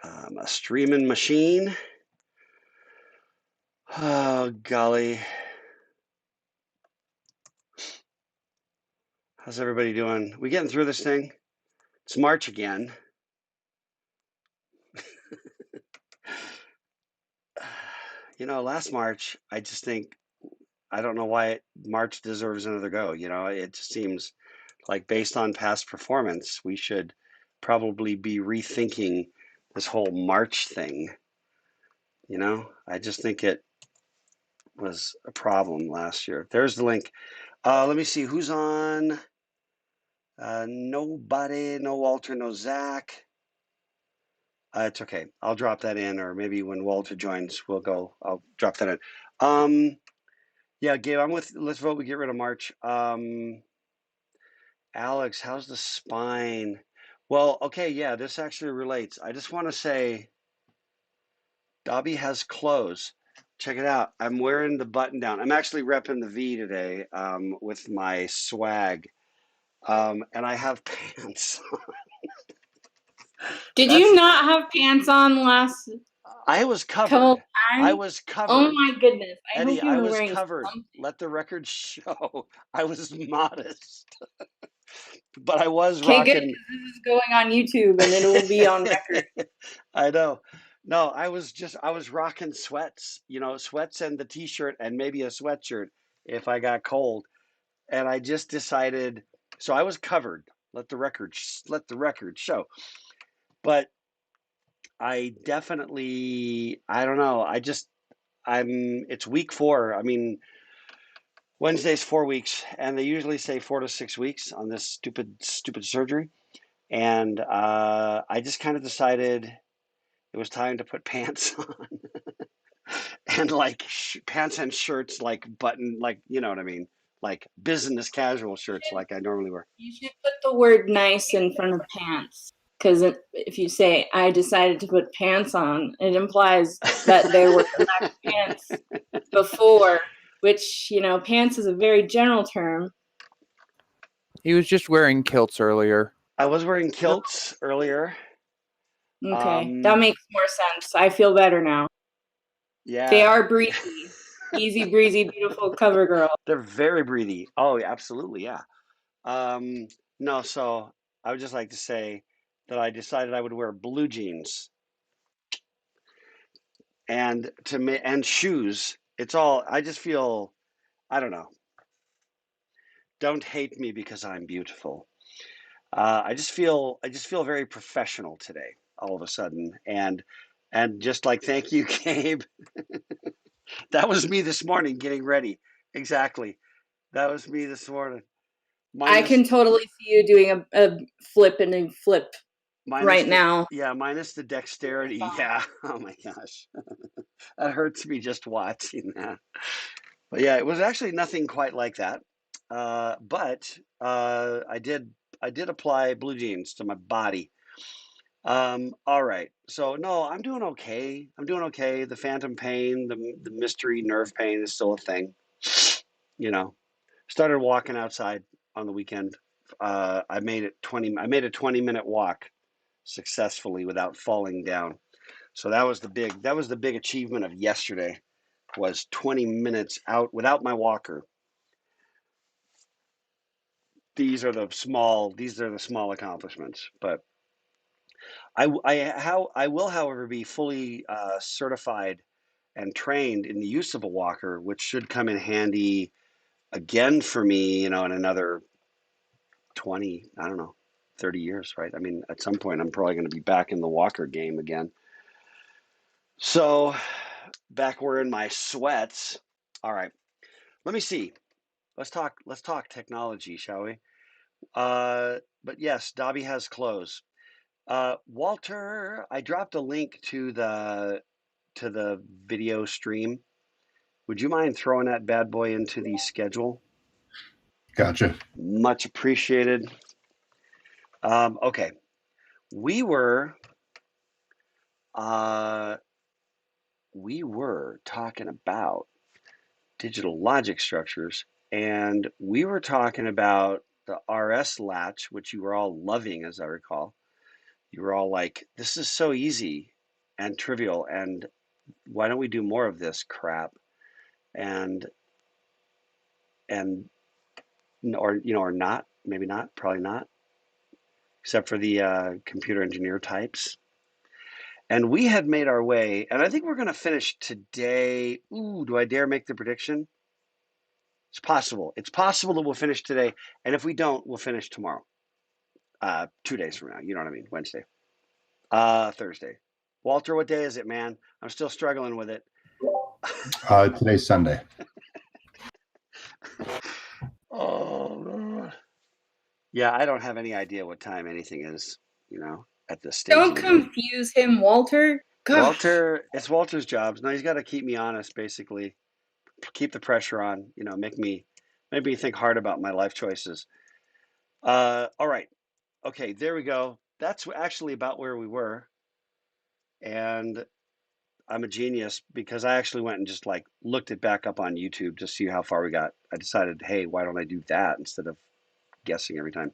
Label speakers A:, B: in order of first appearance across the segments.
A: A streaming machine. Oh, golly. How's everybody doing? We getting through this thing? It's March again. Last March, I just think, I don't know why March deserves another go. It just seems like based on past performance, we should probably be rethinking this whole March thing. I just think it was a problem last year. There's the link. Let me see who's on. Nobody, no Walter, no Zach. It's okay. I'll drop that in, or maybe when Walter joins, I'll drop that in. Yeah, Gabe, I'm with Let's Vote. We get rid of March. Alex, how's the spine? Well, okay, yeah, this actually relates. I just want to say, Dobby has clothes. Check it out. I'm wearing the button down. I'm actually repping the V today with my swag. And I have pants.
B: Did
A: That's
B: you not have pants on last
A: I was
B: couple
A: covered. I
B: times?
A: was
B: Oh
A: covered.
B: my goodness. I
A: Eddie,
B: hope you
A: I
B: were
A: was
B: wearing
A: covered.
B: something.
A: Let the record show. I was modest. But I was
B: Okay, good,
A: rocking.
B: because this is going on YouTube and it will be on record.
A: I know. No, I was rocking sweats, sweats and the t-shirt and maybe a sweatshirt if I got cold. And I just decided, so I was covered. Let the record show. But I definitely, I don't know. It's week 4. I mean, Wednesday's 4 weeks, and they usually say 4 to 6 weeks on this stupid surgery. And I just kind of decided it was time to put pants on and like pants and shirts, like button, like, you know what I mean? Like business casual shirts like I normally wear.
B: You should put the word nice in front of pants. Because if you say, I decided to put pants on, it implies that there were black pants before, which, pants is a very general term.
C: He was just wearing kilts earlier.
A: I was wearing kilts earlier.
B: Okay, that makes more sense. I feel better now.
A: Yeah.
B: They are breezy. Easy breezy, beautiful cover girl.
A: They're very breathy. Oh, absolutely, yeah. No, so I would just like to say that I decided I would wear blue jeans and shoes. It's all, I just feel, I don't know. Don't hate me because I'm beautiful. I just feel very professional today, all of a sudden, and just like thank you, Gabe. That was me this morning getting ready. Exactly, that was me this morning.
B: I can totally see you doing a flip and a flip right now.
A: Yeah, minus the dexterity. Yeah. Oh my gosh, that hurts me just watching that. But yeah, it was actually nothing quite like that. But I did apply blue jeans to my body. All right. So no, I'm doing okay. I'm doing okay. The phantom pain, the mystery nerve pain is still a thing. You know, started walking outside on the weekend. I made a 20-minute walk successfully without falling down. So that was the big achievement of yesterday was 20 minutes out without my walker. These are the small accomplishments, but I will, however, be fully certified and trained in the use of a walker, which should come in handy again for me, in another 20, I don't know, 30 years, right? I mean, at some point, I'm probably going to be back in the walker game again. So, back wearing my sweats. All right, let me see. Let's talk technology, shall we? But yes, Dobby has clothes. Walter, I dropped a link to the video stream. Would you mind throwing that bad boy into the schedule?
D: Gotcha.
A: Much appreciated. Okay, we were uh, we were talking about digital logic structures, and we were talking about the RS latch, which you were all loving, as I recall. you were all like, this is so easy and trivial, and why don't we do more of this crap? And and or or not, maybe not, probably not, except for the computer engineer types. And we had made our way, and I think we're going to finish today. Ooh, do I dare make the prediction? It's possible. It's possible that we'll finish today, and if we don't, we'll finish tomorrow. 2 days from now. You know what I mean? Wednesday. Thursday. Walter, what day is it, man? I'm still struggling with it.
D: Today's Sunday.
A: Oh, Lord. Yeah, I don't have any idea what time anything is, at this stage
B: Don't
A: in the game.
B: confuse him, Walter. Gosh.
A: It's Walter's job. No, he's got to keep me honest, basically. Keep the pressure on, make me think hard about my life choices. All right. Okay, there we go. That's actually about where we were. And I'm a genius because I actually went and just like looked it back up on YouTube to see how far we got. I decided, hey, why don't I do that instead of guessing every time?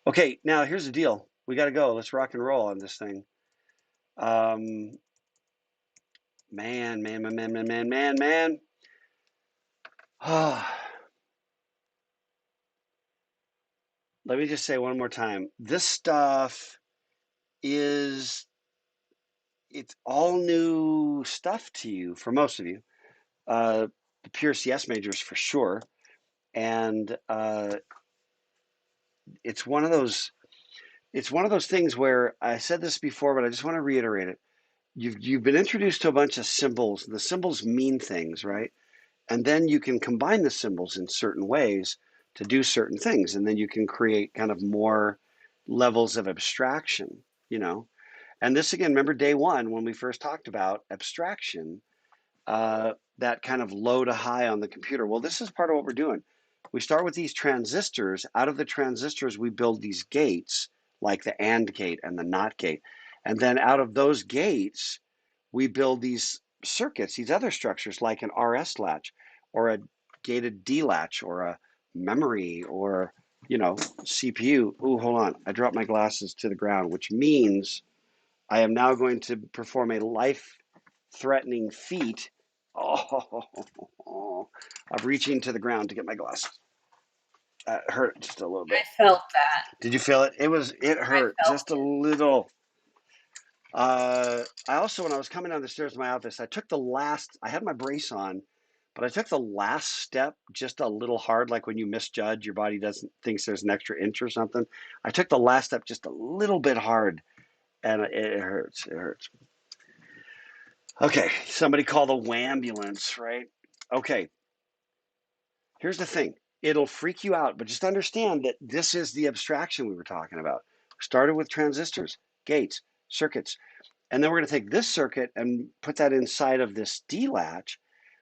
A: Okay, now here's the deal. We got to go. Let's rock and roll on this thing. Man. Let me just say one more time. This stuff it's all new stuff to you for most of you. The pure CS majors for sure. And it's one of those things where I said this before, but I just want to reiterate it. You've been introduced to a bunch of symbols. The symbols mean things, right? And then you can combine the symbols in certain ways to do certain things, and then you can create kind of more levels of abstraction, And this again, remember day one when we first talked about abstraction, that kind of low to high on the computer. Well, this is part of what we're doing. We start with these transistors. Out of the transistors, we build these gates, like the AND gate and the NOT gate. And then out of those gates, we build these circuits, these other structures, like an RS latch or a gated D latch or a memory or, CPU. Ooh, hold on. I dropped my glasses to the ground, which means I am now going to perform a life-threatening feat of reaching to the ground to get my glasses. It hurt just a little bit.
B: I felt that.
A: Did you feel it? It hurt just a little. I also, when I was coming down the stairs to my office, I had my brace on, but I took the last step just a little hard, like when you misjudge, your body thinks there's an extra inch or something. I took the last step just a little bit hard, and it hurts. It hurts. Okay, somebody call the wambulance, right? Okay, here's the thing. It'll freak you out, but just understand that this is the abstraction we were talking about. Started with transistors, gates, circuits, and then we're going to take this circuit and put that inside of this D latch,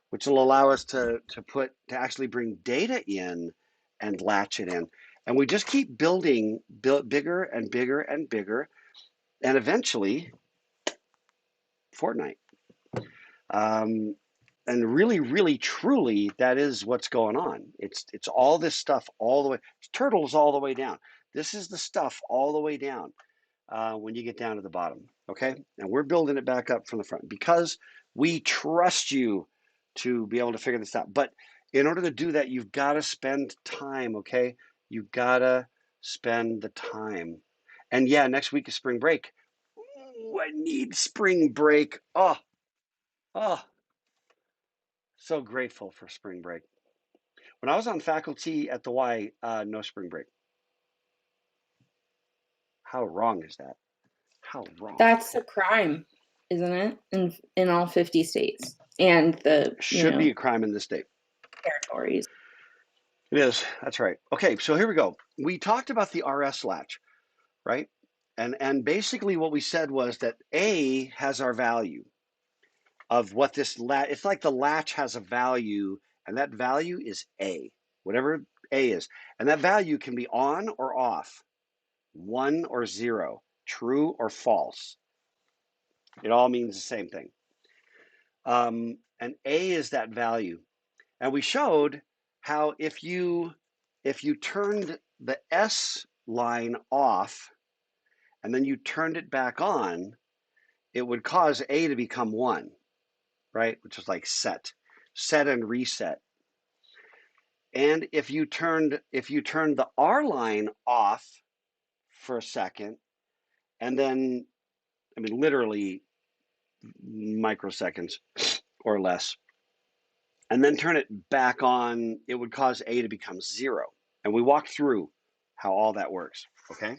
A: which will allow us to actually bring data in and latch it in. And we just keep building bigger and bigger and bigger, and eventually Fortnite. And really, really, truly, that is what's going on. It's all this stuff all the way. It's turtles all the way down. This is the stuff all the way down when you get down to the bottom. Okay, and we're building it back up from the front because we trust you to be able to figure this out. But in order to do that, you've got to spend time. Okay, you've got to spend the time. And yeah, next week is spring break. Ooh, I need spring break. Oh. So grateful for spring break. When I was on faculty at the Y, no spring break. How wrong is that? How wrong?
B: That's a crime, isn't it? In all 50 states and the
A: Should be a crime in this state.
B: territories.
A: It is. That's right. Okay, so here we go. We talked about the RS latch, right? And basically what we said was that A has our value of what this latch. It's like the latch has a value, and that value is A, whatever A is, and that value can be on or off. 1 or 0, true or false. It all means the same thing. And A is that value. And we showed how if you turned the S line off and then you turned it back on, it would cause A to become 1, right? Which is like set and reset. And if you turned the R line off for a second, and then, I mean, literally microseconds or less, and then turn it back on, it would cause A to become 0. And we walked through how all that works, okay?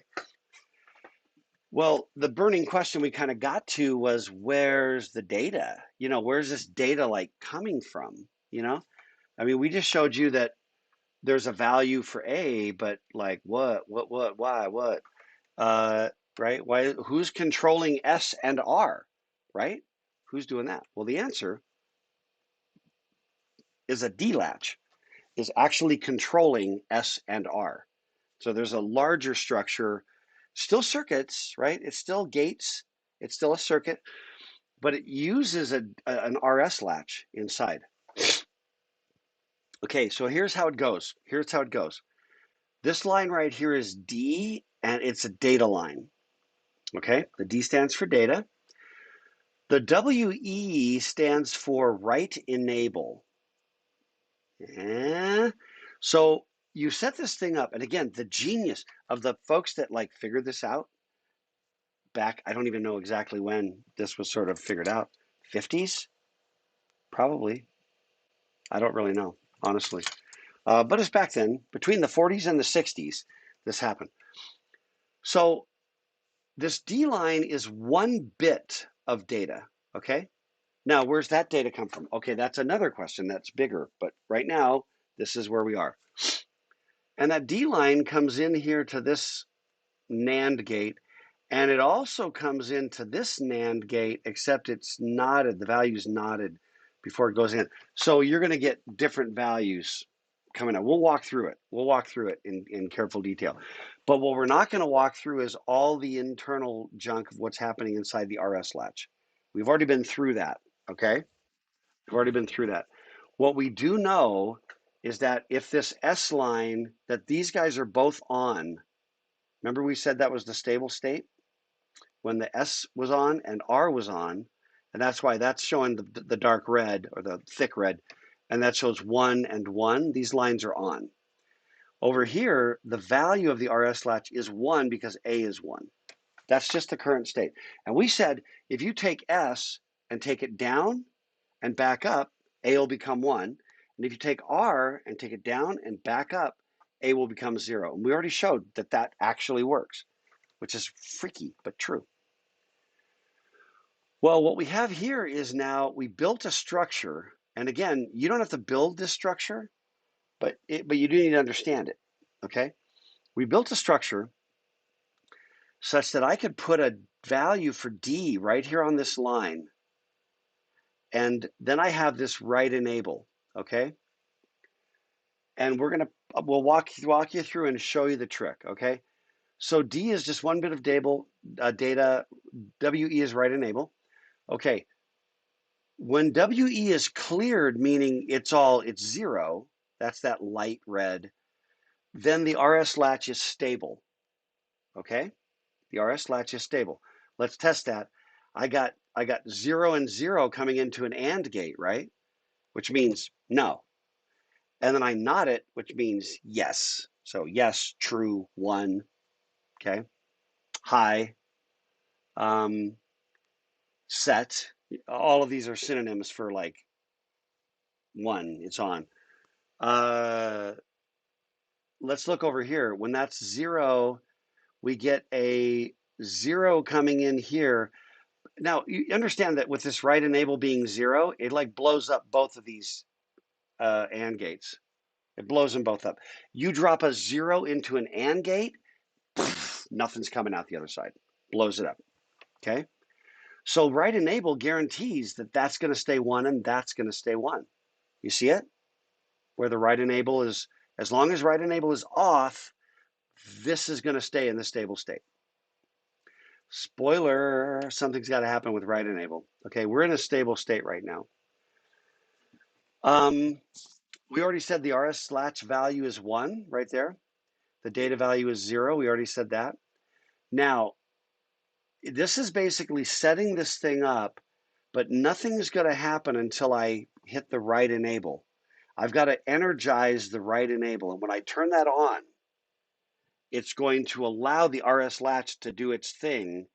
A: Well, the burning question we kind of got to was, where's the data? You know, where's this data like coming from? You know, I mean, we just showed you that there's a value for A, but like what, why, what? Right? Why? Who's controlling S and R? Right? Who's doing that? Well, the answer is a D latch is actually controlling S and R. So there's a larger structure, still circuits, right? It's still gates, it's still a circuit, but it uses an RS latch inside. Okay, so here's how it goes. Here's how it goes. This line right here is D, and it's a data line. Okay, the D stands for data. The WE stands for write enable. So you set this thing up, and again, the genius of the folks that like figured this out back, I don't even know exactly when this was sort of figured out, 50s, probably. I don't really know, honestly. But it's back then, between the 40s and the 60s, this happened. So this D line is 1 bit of data, okay? Now, where's that data come from? Okay, that's another question that's bigger, but right now, this is where we are. And that D line comes in here to this NAND gate, and it also comes into this NAND gate, except it's knotted, the value's knotted before it goes in. So you're gonna get different values coming up. We'll walk through it. We'll walk through it in careful detail. But what we're not gonna walk through is all the internal junk of what's happening inside the RS latch. We've already been through that, okay? We've already been through that. What we do know is that if this S line, that these guys are both on, remember we said that was the stable state? When the S was on and R was on, and that's why that's showing the dark red or the thick red, and that shows 1 and 1. These lines are on. Over here, the value of the RS latch is 1 because A is 1. That's just the current state. And we said if you take S and take it down and back up, A will become 1. And if you take R and take it down and back up, A will become 0. And we already showed that that actually works, which is freaky, but true. Well, what we have here is now we built a structure. And again, you don't have to build this structure, but you do need to understand it, okay? We built a structure such that I could put a value for D right here on this line. And then I have this write enable, okay? And we'll walk you through and show you the trick, okay? So D is just 1 bit of data, WE is write enable. Okay, when WE is cleared, meaning it's 0, that's that light red, then the RS latch is stable, okay? The RS latch is stable. Let's test that. I got 0 and 0 coming into an AND gate, right? Which means no. And then I knot it, which means yes. So yes, true, 1, okay? High, set. All of these are synonyms for like 1, it's on. Let's look over here. When that's 0, we get a 0 coming in here. Now, you understand that with this write enable being 0, it like blows up both of these AND gates. It blows them both up. You drop a 0 into an AND gate, nothing's coming out the other side. Blows it up, okay? So write enable guarantees that that's going to stay 1 and that's going to stay 1. You see it? Where the write enable is, as long as write enable is off, this is going to stay in the stable state. Spoiler, something's got to happen with write enable. Okay, we're in a stable state right now. We already said the RS latch value is 1 right there. The data value is 0. We already said that. Now, this is basically setting this thing up, but nothing's going to happen until I hit the right enable. I've got to energize the right enable. And when I turn that on, it's going to allow the RS latch to do its thing.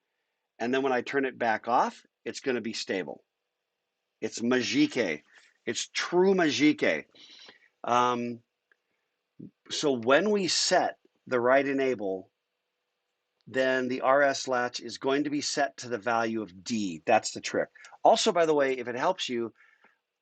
A: And then when I turn it back off, it's going to be stable. It's magique. It's true magique. So when we set the right enable, then the RS latch is going to be set to the value of D. That's the trick. Also, by the way, if it helps you,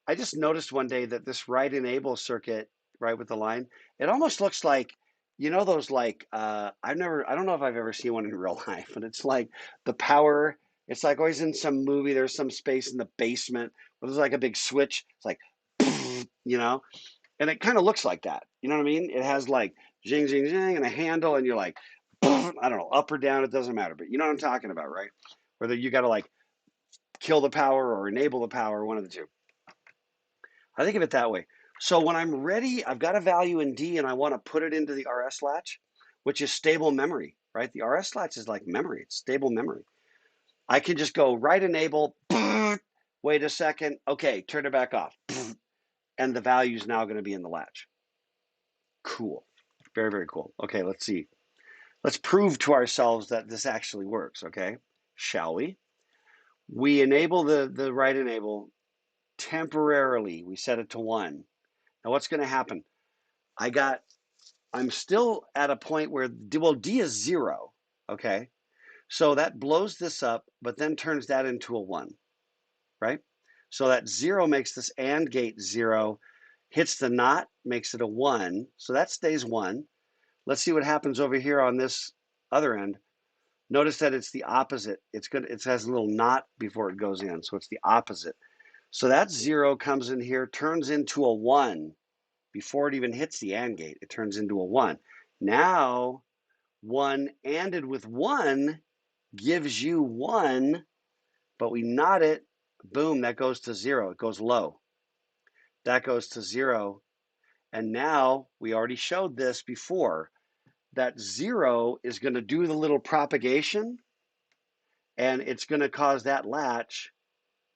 A: I just noticed one day that this right enable circuit, right with the line, it almost looks like, you know, those like, I don't know if I've ever seen one in real life, but it's like the power, it's like always in some movie, there's some space in the basement where there's like a big switch. It's like, you know, and it kind of looks like that. You know what I mean? It has like zing, zing, zing, and a handle, and you're like, I don't know, up or down, it doesn't matter. But you know what I'm talking about, right? Whether you got to like kill the power or enable the power, one of the two. I think of it that way. So when I'm ready, I've got a value in D and I want to put it into the RS latch, which is stable memory, right? The RS latch is like memory, it's stable memory. I can just go right enable, wait a second, okay, turn it back off. And the value is now going to be in the latch. Cool. Very, very cool. Okay, let's see. Let's prove to ourselves that this actually works, okay? Shall we? We enable the right enable temporarily. We set it to 1. Now what's going to happen? I'm still at a point where, well, D is 0, okay? So that blows this up, but then turns that into a 1, right? So that 0 makes this AND gate 0, hits the NOT, makes it a 1, so that stays 1. Let's see what happens over here on this other end. Notice that it's the opposite. It has a little NOT before it goes in, so it's the opposite. So that 0 comes in here, turns into a 1. Before it even hits the AND gate, it turns into a 1. Now, 1 ANDed with 1 gives you 1, but we NOT it, boom, that goes to 0. It goes low. That goes to 0. And now, we already showed this before, that 0 is going to do the little propagation, and it's going to cause that latch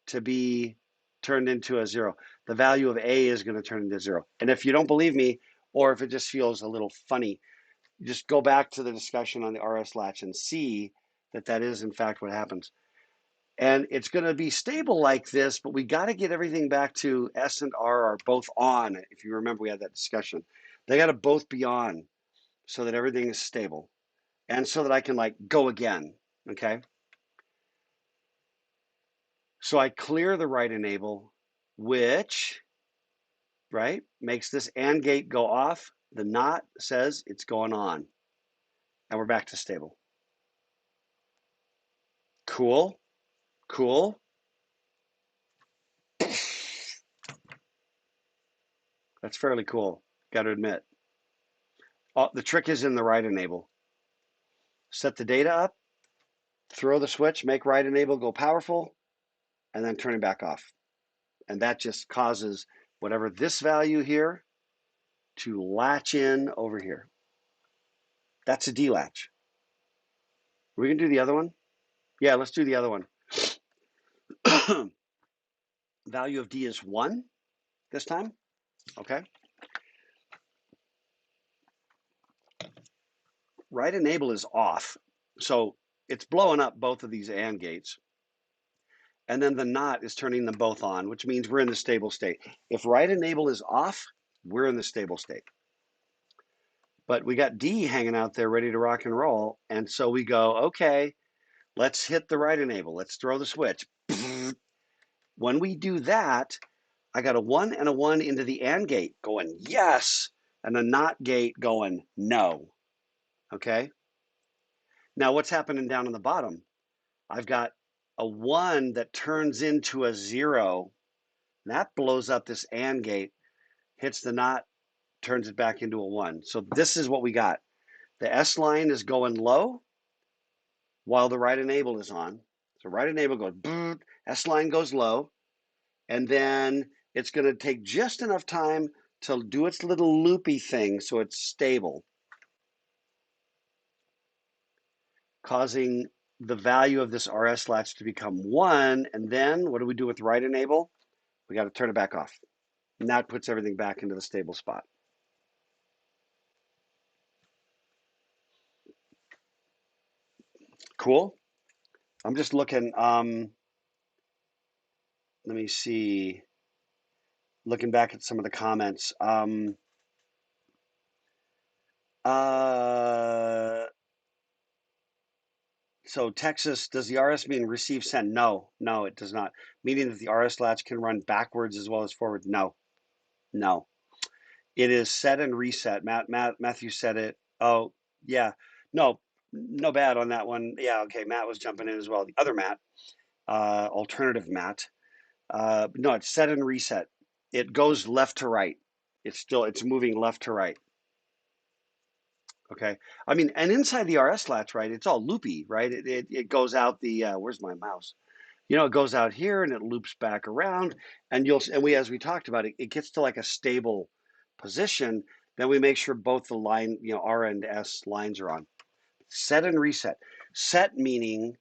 A: to be turned into a 0. The value of A is going to turn into 0. And if you don't believe me, or if it just feels a little funny, just go back to the discussion on the RS latch and see that that is in fact what happens. And it's going to be stable like this, but we got to get everything back to S and R are both on. If you remember, we had that discussion. They got to both be on so that everything is stable and so that I can like go again, okay? So I clear the right enable, which, right, makes this AND gate go off. The NOT says it's going on. And we're back to stable. Cool, cool. That's fairly cool, got to admit. Oh, the trick is in the right enable. Set the data up, throw the switch, make right enable go powerful, and then turn it back off. And that just causes whatever this value here to latch in over here. That's a D latch. We can do the other one? Yeah, let's do the other one. Value of D is 1 this time, okay? Right enable is off. So it's blowing up both of these AND gates. And then the NOT is turning them both on, which means we're in the stable state. If right enable is off, we're in the stable state. But we got D hanging out there ready to rock and roll. And so we go, okay, let's hit the right enable. Let's throw the switch. When we do that, I got a 1 and a 1 into the AND gate going, yes, and a NOT gate going, no, okay? Now what's happening down on the bottom? I've got a 1 that turns into a 0. That blows up this AND gate, hits the NOT, turns it back into a 1. So this is what we got. The S line is going low while the right enable is on. So right enable goes, boom, S line goes low, and then it's going to take just enough time to do its little loopy thing so it's stable, causing the value of this RS latch to become 1, and then what do we do with write enable? We got to turn it back off. And that puts everything back into the stable spot. Cool. I'm just looking, let me see, looking back at some of the comments. So Texas, does the RS mean receive send? No, no, it does not. Meaning that the RS latch can run backwards as well as forward? No, no. It is set and reset. Matthew said it. Oh, yeah. No, no bad on that one. Yeah, okay. Matt was jumping in as well. The other Matt, alternative Matt. No, it's set and reset. It goes left to right. It's moving left to right. Okay. I mean, and inside the RS latch, right, it's all loopy, right? It goes out the, where's my mouse? You know, it goes out here and it loops back around, and as we talked about, it gets to like a stable position. Then we make sure both the line, R and S lines are on. Set and reset. Set meaning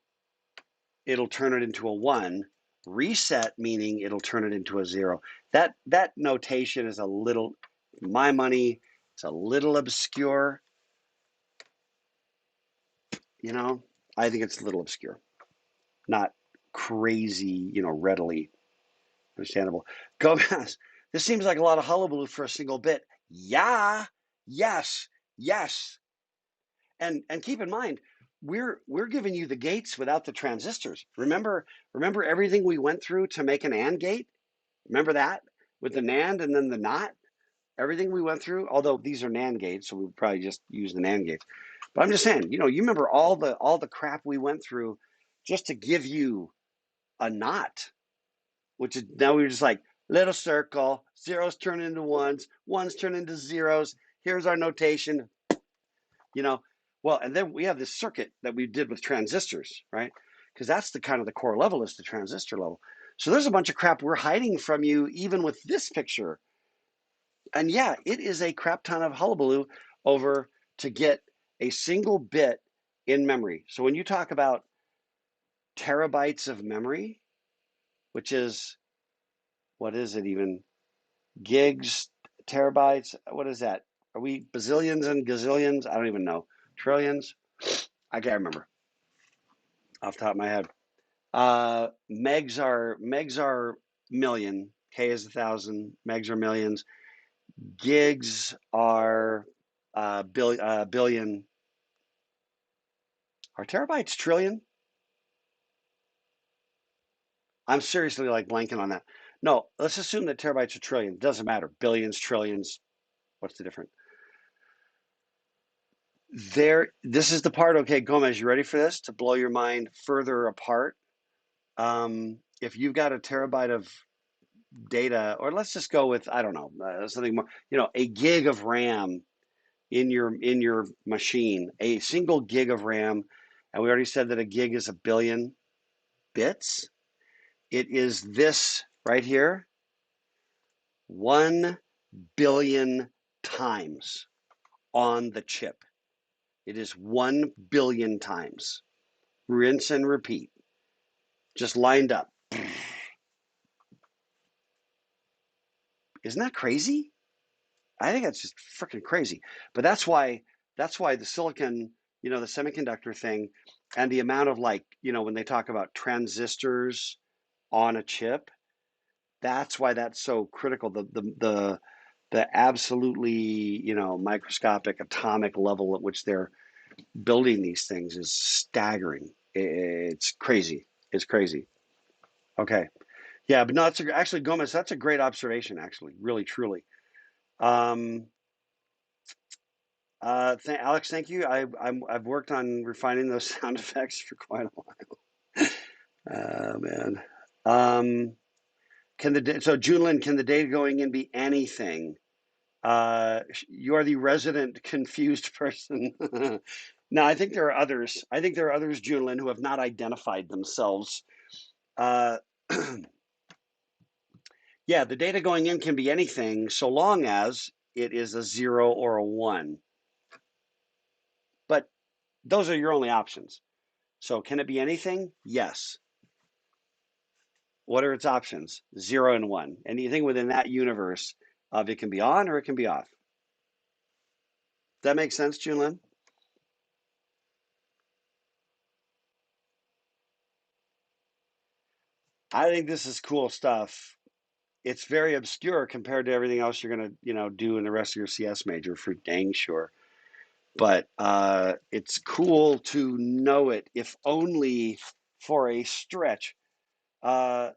A: it'll turn it into a 1. Reset meaning it'll turn it into a 0. That notation is a little, my money, it's a little obscure. I think it's a little obscure, not crazy, readily understandable. Gomez, this seems like a lot of hullabaloo for a single bit. Yeah, yes, yes. And keep in mind, we're giving you the gates without the transistors. Remember everything we went through to make an AND gate? Remember that? With the NAND and then the NOT? Everything we went through, although these are NAND gates, so we would probably just use the NAND gates. But I'm just saying, you remember all the crap we went through just to give you a NOT, which is now we're just like little circle, zeros turn into ones, ones turn into zeros. Here's our notation, Well, and then we have this circuit that we did with transistors, right? Because that's the kind of the core level is the transistor level. So there's a bunch of crap we're hiding from you even with this picture. And yeah, it is a crap ton of hullabaloo over to get a single bit in memory. So when you talk about terabytes of memory, which is, what is it even? Gigs, terabytes, what is that? Are we bazillions and gazillions? I don't even know. Trillions? I can't remember off the top of my head. Megs are million. K is 1,000. Megs are millions. Gigs are billion. Are terabytes trillion? I'm seriously like blanking on that. No, let's assume that terabytes are trillion. Doesn't matter. Billions, trillions. What's the difference? This is the part. Okay, Gomez, you ready for this? To blow your mind further apart. If you've got a terabyte of data, or let's just go with, I don't know, something more, a gig of RAM in your machine, a single gig of RAM, and we already said that a gig is 1 billion bits. It is this right here, 1 billion times on the chip. It is 1 billion times. Rinse and repeat. Just lined up. Isn't that crazy? I think that's just freaking crazy. But that's why the silicon, the semiconductor thing, and the amount of when they talk about transistors on a chip, that's why that's so critical. The absolutely, microscopic atomic level at which they're building these things is staggering. It's crazy. It's crazy. Okay. Yeah, but no, actually, Gomez, that's a great observation, actually, really, truly. Alex, thank you. I've worked on refining those sound effects for quite a while. Oh, man. So Junlin, can the data going in be anything? You are the resident confused person. No, I think there are others. I think there are others, Junlin, who have not identified themselves. Yeah, the data going in can be anything so long as it is a 0 or a 1. But those are your only options. So can it be anything? Yes. What are its options? 0 and 1. Anything within that universe of it can be on or it can be off. Does that make sense, Junlin? I think this is cool stuff. It's very obscure compared to everything else you're going to, do in the rest of your CS major for dang sure. But it's cool to know it, if only for a stretch. So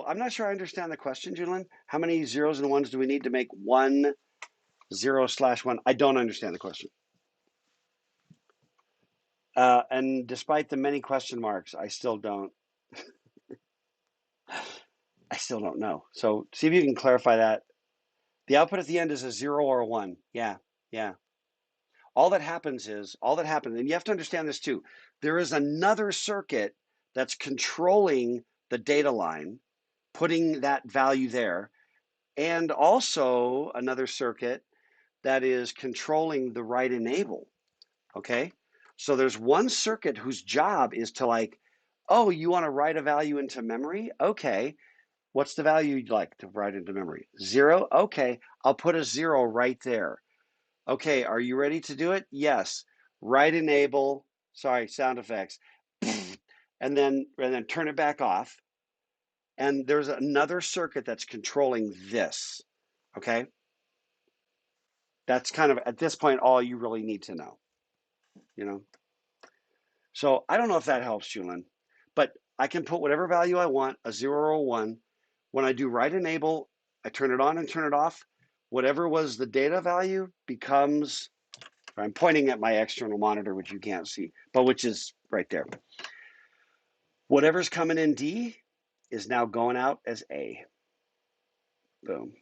A: I'm not sure I understand the question, Junlin. How many zeros and ones do we need to make 1 0/1? I don't understand the question. And despite the many question marks, I still don't know. So see if you can clarify that. The output at the end is a 0 or a 1. Yeah. All that happens, and you have to understand this too, there is another circuit that's controlling the data line, putting that value there, and also another circuit that is controlling the write enable, okay? So there's one circuit whose job is to like, oh, you want to write a value into memory? Okay, what's the value you'd like to write into memory? 0? Okay, I'll put a 0 right there. Okay, are you ready to do it? Yes. Write enable, sorry, sound effects, and then turn it back off. And there's another circuit that's controlling this, okay? That's kind of, at this point, all you really need to know, So I don't know if that helps, Julin, but I can put whatever value I want, a 0 or a 1. When I do write enable, I turn it on and turn it off. Whatever was the data value becomes, I'm pointing at my external monitor, which you can't see, but which is right there. Whatever's coming in D is now going out as A. Boom.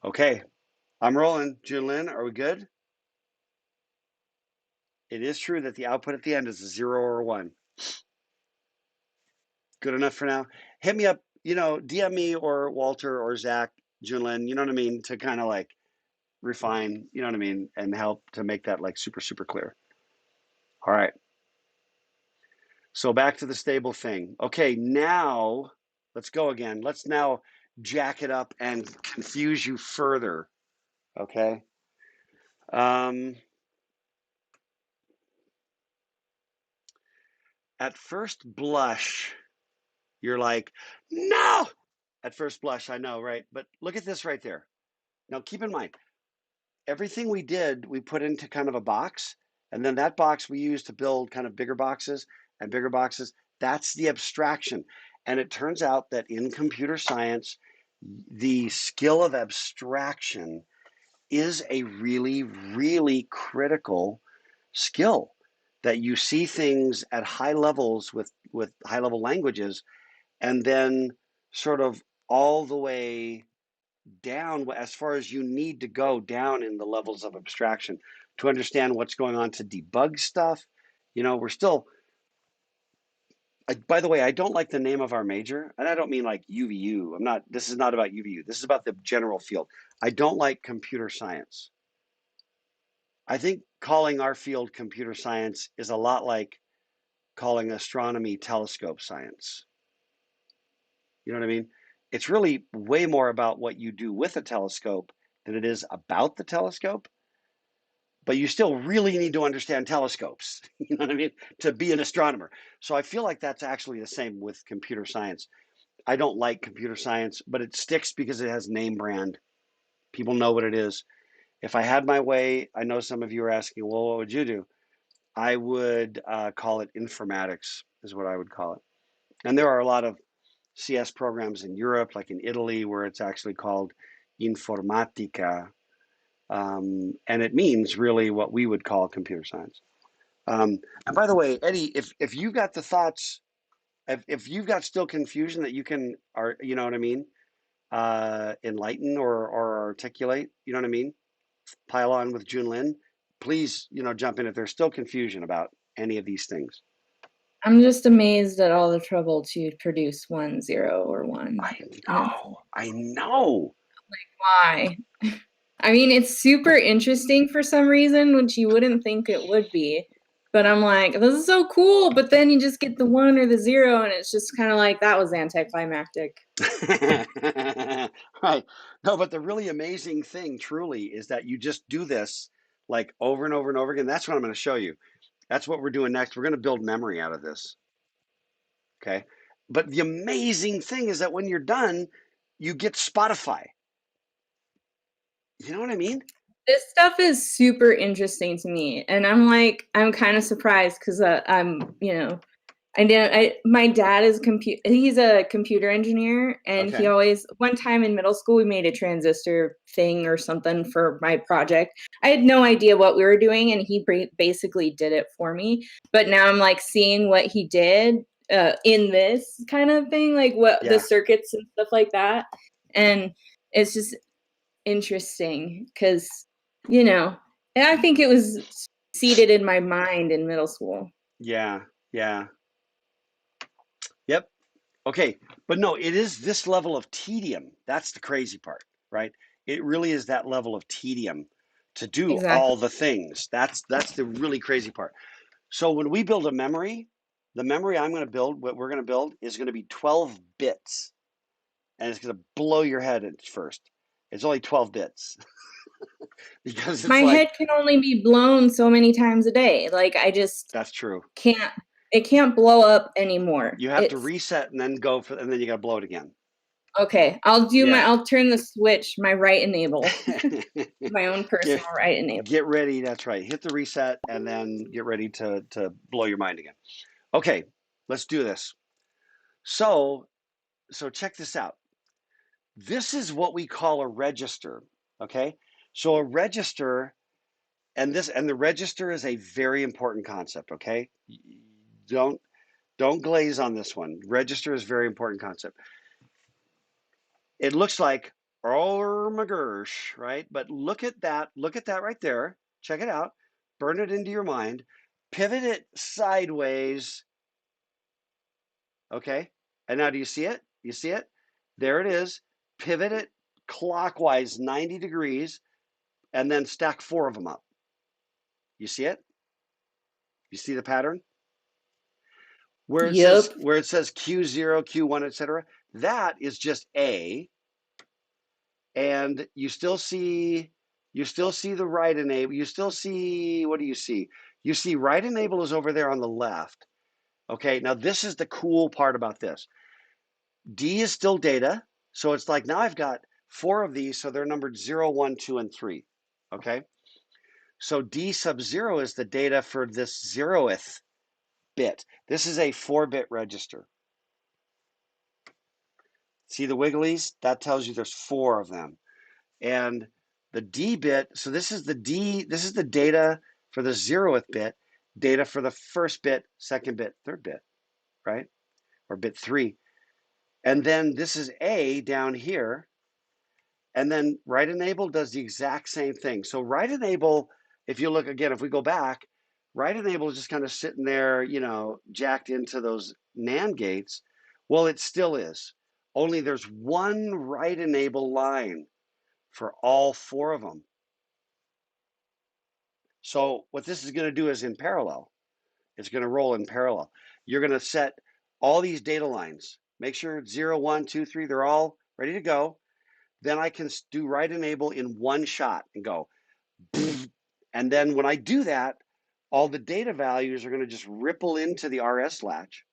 A: Okay, I'm rolling. Junlin, are we good? It is true that the output at the end is a 0 or a 1. Good enough for now? Hit me up, DM me or Walter or Zach, Junlin, you know what I mean, to kind of like refine, you know what I mean, and help to make that like super, super clear. All right. So back to the stable thing. Okay, now let's go again. Let's now jack it up and confuse you further. Okay. At first blush, you're like, no! At first blush, I know, right? But look at this right there. Now keep in mind, everything we did, we put into kind of a box, and then that box we use to build kind of bigger boxes and bigger boxes. That's the abstraction. And it turns out that in computer science, the skill of abstraction is a really, really critical skill, that you see things at high levels with high level languages, and then sort of all the way down as far as you need to go down in the levels of abstraction to understand what's going on, to debug stuff. We're still, by the way, I don't like the name of our major, and I don't mean like UVU. This is not about UVU. This is about the general field. I don't like computer science. I think calling our field computer science is a lot like calling astronomy telescope science. You know what I mean? It's really way more about what you do with a telescope than it is about the telescope. But you still really need to understand telescopes, you know what I mean, to be an astronomer. So I feel like that's actually the same with computer science. I don't like computer science, but it sticks because it has name brand. People know what it is. If I had my way, I know some of you are asking, well, what would you do? I would call it informatics, is what I would call it. And there are a lot of CS programs in Europe, like in Italy, where it's actually called informatica. And it means really what we would call computer science. And by the way, Eddie, if you got the thoughts, if you've got still confusion that you can, you know what I mean, enlighten or articulate, you know what I mean, pile on with Junlin, please, jump in if there's still confusion about any of these things.
B: I'm just amazed at all the trouble to produce 1, 0, or 1.
A: I know.
B: Why? I mean, it's super interesting for some reason, which you wouldn't think it would be. But I'm like, this is so cool. But then you just get the 1 or the 0, and it's just kind of like, that was anticlimactic.
A: Right. No, but the really amazing thing truly is that you just do this like over and over and over again. That's what I'm going to show you. That's what we're doing next. We're going to build memory out of this. Okay. But the amazing thing is that when you're done, you get Spotify. You know what I mean?
B: This stuff is super interesting to me. And I'm kind of surprised because I'm, my dad is he's a computer engineer, and he
A: Okay.
B: always, one time in middle school, we made a transistor thing or something for my project. I had no idea what we were doing, and he basically did it for me. But now I'm like seeing what he did in this kind of thing, like what the
A: Yeah.
B: circuits and stuff like that. And it's just interesting because, I think it was seated in my mind in middle school.
A: Yeah. Yeah. Yep. Okay. But no, it is this level of tedium. That's the crazy part, right? It really is that level of tedium to do
B: Exactly.
A: all the things. That's the really crazy part. So when we build a memory, the memory I'm going to build, what we're going to build is going to be 12 bits. And it's going to blow your head at first. It's only 12 bits because
B: My
A: it's like,
B: head can only be blown so many times a day. Like I just
A: that's true.
B: it can't blow up anymore.
A: You have to
B: It's
A: reset and then go for, and then you got to blow it again.
B: okay.
A: Yeah.
B: I'll turn the switch, my right enable, my own
A: get,
B: personal right enable.
A: get ready. That's right. Hit the reset and then get ready to blow your mind again. Okay, let's do this. So check this out. This is what we call a register. Okay. So a register, and the register is a very important concept. Okay. Don't glaze on this one. Register is a very important concept. It looks like, oh my gosh, right? But look at that right there. Check it out. Burn it into your mind. Pivot it sideways. Okay. And now do you see it? You see it? There it is. Pivot it clockwise 90 degrees and then stack 4 of them up. You see it? You see the pattern? Where it
B: Yep.
A: says Q0, Q1, etc. That is just A, and you still see the right enable. You still see, what do you see? You see right enable is over there on the left. Okay, now this is the cool part about this. D is still data, so it's like now I've got 4 of these, so they're numbered 0, 1, 2, and 3. Okay, so D sub 0 is the data for this 0th bit. This is a 4-bit register. See the wigglies? That tells you there's 4 of them. And the D bit, so this is the data for the 0th bit, data for the first bit, second bit, third bit, right? Or bit 3. And then this is A down here. And then right enable does the exact same thing. So right enable, if you look again, if we go back, right enable is just kind of sitting there, jacked into those NAND gates. Well, it still is. Only there's one right enable line for all 4 of them. So what this is going to do is in parallel. It's going to roll in parallel. You're going to set all these data lines. Make sure 0, 1, 2, 3, they're all ready to go. Then I can do right enable in one shot and go. And then when I do that, all the data values are going to just ripple into the RS latch.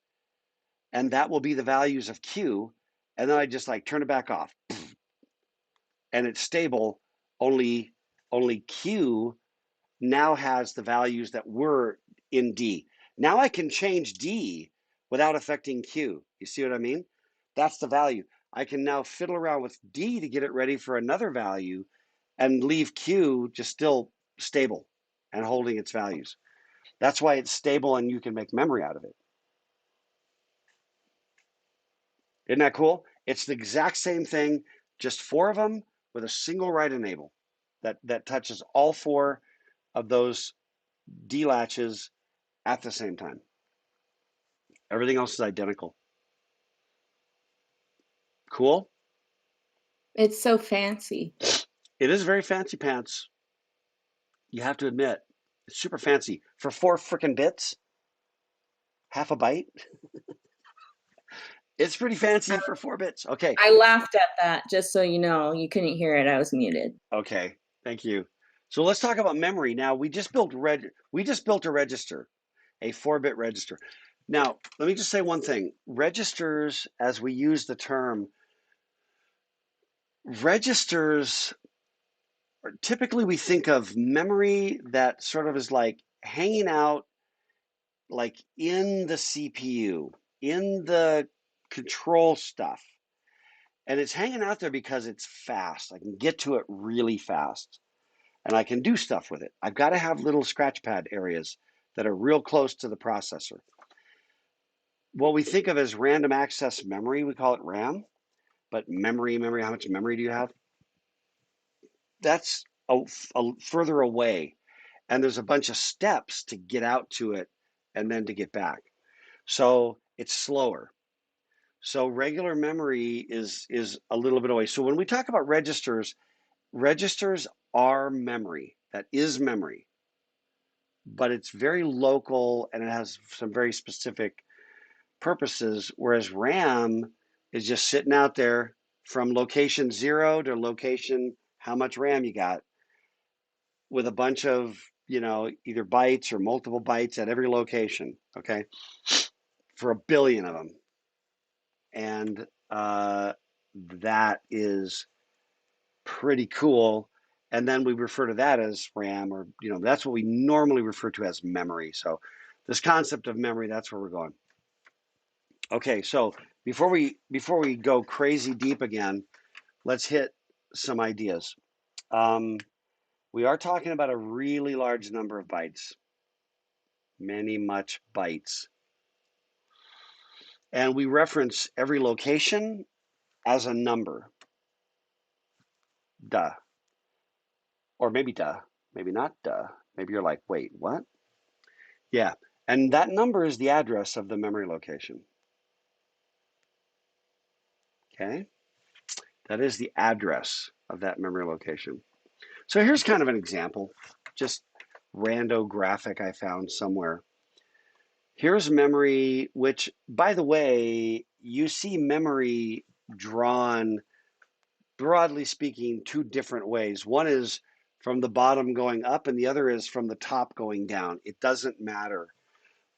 A: And that will be the values of Q. And then I just like turn it back off. And it's stable. Only Q now has the values that were in D. Now I can change D without affecting Q. You see what I mean? That's the value. I can now fiddle around with D to get it ready for another value and leave Q just still stable and holding its values. That's why it's stable and you can make memory out of it. Isn't that cool? It's the exact same thing, just 4 of them with a single right enable that touches all 4 of those D latches at the same time. Everything else is identical. Cool?
B: It's so fancy.
A: It is very fancy pants. You have to admit, it's super fancy. For 4 freaking bits, half a byte. It's pretty fancy for 4 bits. Okay.
B: I laughed at that, just so you know. You couldn't hear it. I was muted.
A: Okay. Thank you. So let's talk about memory. Now we just built a register, a 4-bit register. Now, let me just say one thing. Registers, as we use the term, registers, typically we think of memory that sort of is like hanging out like in the CPU, in the control stuff. And it's hanging out there because it's fast. I can get to it really fast and I can do stuff with it. I've got to have little scratch pad areas that are real close to the processor. What we think of as random access memory, we call it RAM, but memory, how much memory do you have? That's a further away. And there's a bunch of steps to get out to it and then to get back. So it's slower. So regular memory is a little bit away. So when we talk about registers, registers are memory. That is memory. But it's very local and it has some very specific purposes, whereas RAM is just sitting out there from location 0 to location how much RAM you got with a bunch of, either bytes or multiple bytes at every location, okay, for 1 billion of them. And that is pretty cool. And then we refer to that as RAM, or that's what we normally refer to as memory. So this concept of memory, that's where we're going. Okay, so before we go crazy deep again, let's hit some ideas. We are talking about a really large number of bytes, much bytes. And we reference every location as a number. Duh. Or maybe duh, maybe not duh. Maybe you're like, wait, what? Yeah, and that number is the address of the memory location. Okay, that is the address of that memory location. So here's kind of an example, just rando graphic I found somewhere. Here's memory, which, by the way, you see memory drawn, broadly speaking, 2 different ways. One is from the bottom going up and the other is from the top going down. It doesn't matter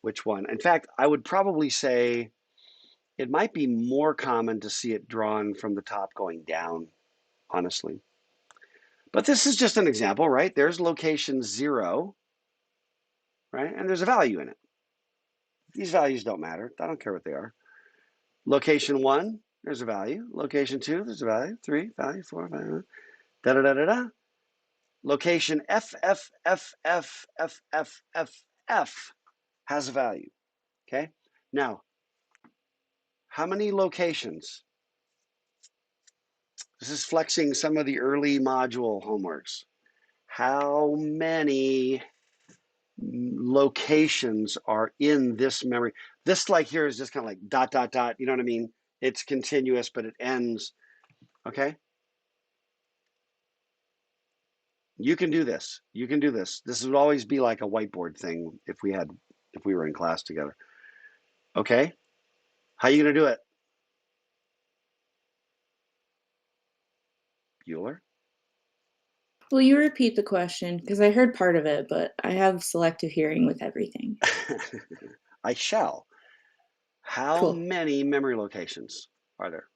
A: which one. In fact, I would probably say it might be more common to see it drawn from the top going down, honestly. But this is just an example, right? There's location 0, right? And there's a value in it. These values don't matter. I don't care what they are. Location 1, there's a value. Location 2, there's a value. 3, value. 4, value. Da da da da da. Location F has a value. Okay. Now, how many locations? This is flexing some of the early module homeworks. How many locations are in this memory? This like here is just kind of like dot, dot, dot. You know what I mean? It's continuous, but it ends. Okay. You can do this. You can do this. This would always be like a whiteboard thing if we were in class together. Okay. How are you going to do it? Bueller?
B: Will you repeat the question? Because I heard part of it, but I have selective hearing with everything.
A: I shall. How many memory locations are there?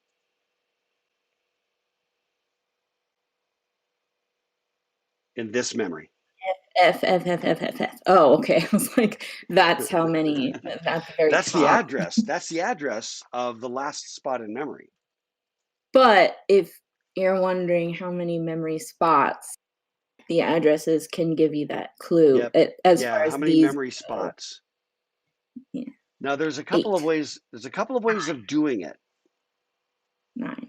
A: In this memory?
B: F. Oh, okay. I was like, that's how many. That's
A: the address. That's the address of the last spot in memory.
B: But if you're wondering how many memory spots, the addresses can give you that clue.
A: Yep.
B: As far as
A: how many memory spots?
B: Yeah.
A: Now there's a couple
B: 8.
A: of ways. There's a couple of ways of doing it.
B: 9.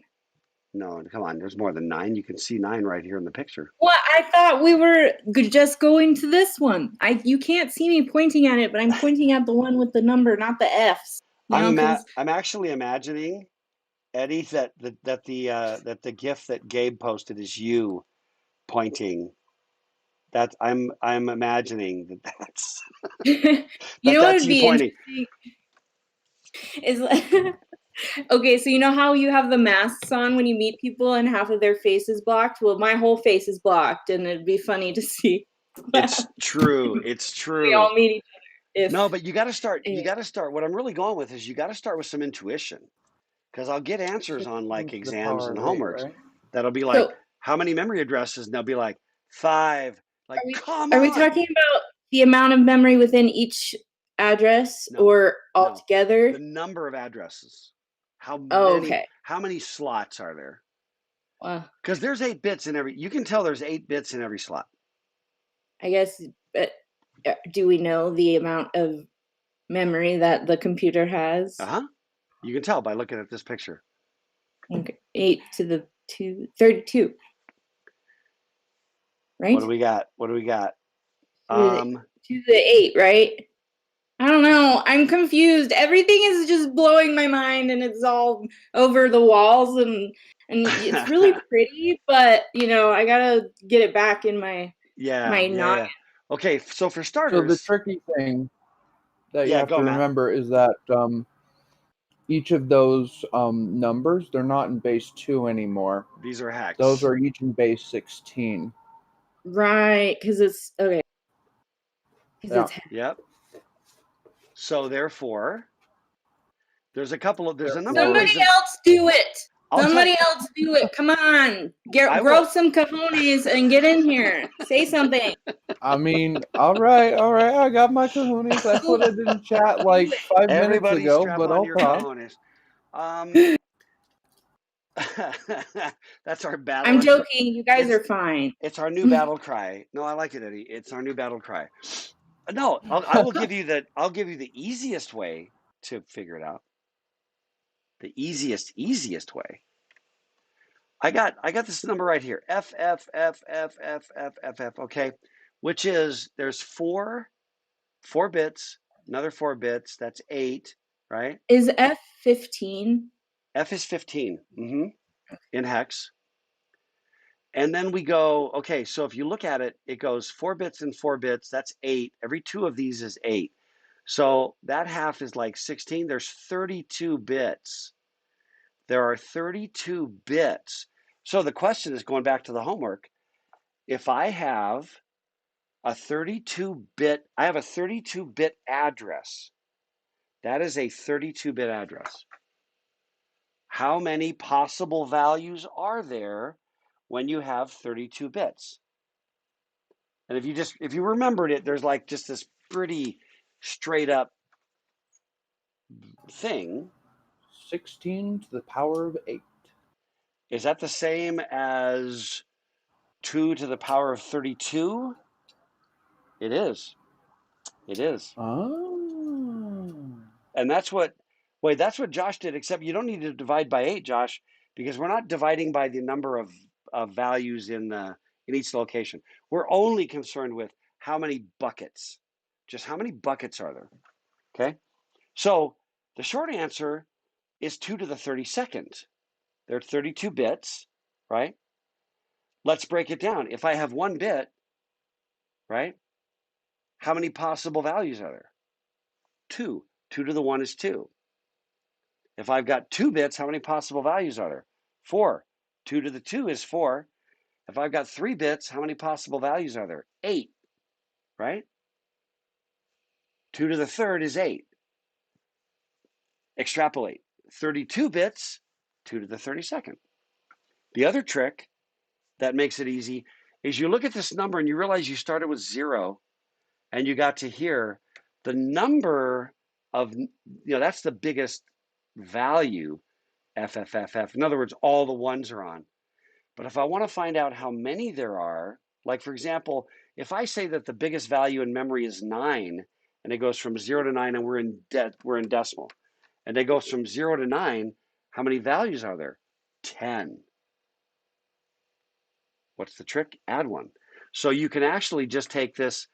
A: No, come on. There's more than 9. You can see 9 right here in the picture.
B: Well, I thought we were just going to this one. You can't see me pointing at it, but I'm pointing at the one with the number, not the F's. You know, because
A: I'm actually imagining, Eddie, that the GIF that Gabe posted is you pointing. That I'm imagining
B: you know what
A: that's
B: would
A: you
B: be
A: pointing.
B: interesting is okay, so you know how you have the masks on when you meet people and half of their face is blocked? Well, my whole face is blocked, and it'd be funny to see.
A: It's true. It's
B: We
A: true.
B: all meet each other.
A: No, but you got to start. You
B: Anyway,
A: got to start. What I'm really going with is you got to start with some intuition, because I'll get answers on
C: 16
A: like
C: to the
A: exams
C: power
A: and
C: of 8,
A: homeworks
C: right?
A: that'll be
B: so
A: like, how many memory addresses? And they'll be like 5. Like,
B: are we
A: come
B: are we
A: on.
B: talking about the amount of memory within each address
A: No,
B: or
A: no.
B: altogether?
A: The number of addresses.
B: Oh, okay.
A: How many slots are there?
B: Well,
A: Because there's 8 bits in every, you can tell there's 8 bits in every slot.
B: I guess, but do we know the amount of memory that the computer has?
A: Uh-huh. You can tell by looking at this picture.
B: Okay. 8 to the 32, right?
A: What do we got? What do we got?
B: To the 8, right? I don't know. I'm confused. Everything is just blowing my mind, and it's all over the walls, and it's really pretty, but you know, I gotta get it back in my noggin.
A: yeah. Okay, so for
C: So the
A: starters,
C: tricky thing that you
A: yeah,
C: have
A: go,
C: to
A: Matt.
C: remember is that each of those numbers, they're not in base 2 anymore.
A: These are hacks.
C: Those are each in base 16.
B: Right, because it's okay.
C: Yeah.
A: Yep. So therefore, there's a number of
B: Somebody
A: ways of.
B: else do it.
A: I'll tell
B: Somebody
A: you.
B: else do it. Come on,
A: I
B: grow
A: will.
B: some cojones and get in here. Say something.
C: I mean, all right. I got my kahunas. I put it in chat like 5 minutes
A: Everybody
C: ago,
A: strap
C: but
A: on
C: I'll
A: your
C: talk.
A: cojones. That's our battle.
B: I'm joking. You guys
A: It's
B: are fine.
A: it's our new battle cry. No, I like it, Eddie. It's our new battle cry. No, I will give you the easiest way to figure it out. The easiest way. I got this number right here. F F F F F F F F. Okay, which is there's four bits, another 4 bits. That's 8, right?
B: Is F15?
A: F is 15 in hex. And then we go, okay, so if you look at it, it goes 4 bits and 4 bits. That's 8. Every 2 of these is 8. So that half is like 16. There's 32 bits. There are 32 bits. So the question is, going back to the homework, if I have a 32-bit, I have a 32-bit address. That is a 32-bit address. How many possible values are there when you have 32 bits? And if you remembered it, there's like just this pretty straight up thing.
C: 16 to the power of 8.
A: Is that the same as 2 to the power of 32? It is. It is.
C: Oh.
A: And that's what Josh did, except you don't need to divide by 8, Josh, because we're not dividing by the number of values in each location. We're only concerned with how many buckets. Just how many buckets are there? Okay? So the short answer is 2 to the 32nd. There are 32 bits, right? Let's break it down. If I have 1 bit, right? How many possible values are there? 2. 2 to the 1 is 2. If I've got 2 bits, how many possible values are there? 4. 2 to the 2 is 4. If I've got 3 bits, how many possible values are there? 8, right? 2 to the third is 8. Extrapolate. 32 bits, 2 to the 32nd. The other trick that makes it easy is you look at this number and you realize you started with 0 and you got to here. The number of, that's the biggest value, FFFF. In other words, all the ones are on. But if I want to find out how many there are, like for example, if I say that the biggest value in memory is 9, and it goes from 0 to 9, and we're in decimal, and it goes from 0 to 9, how many values are there? 10. What's the trick? Add 1. So you can actually just take this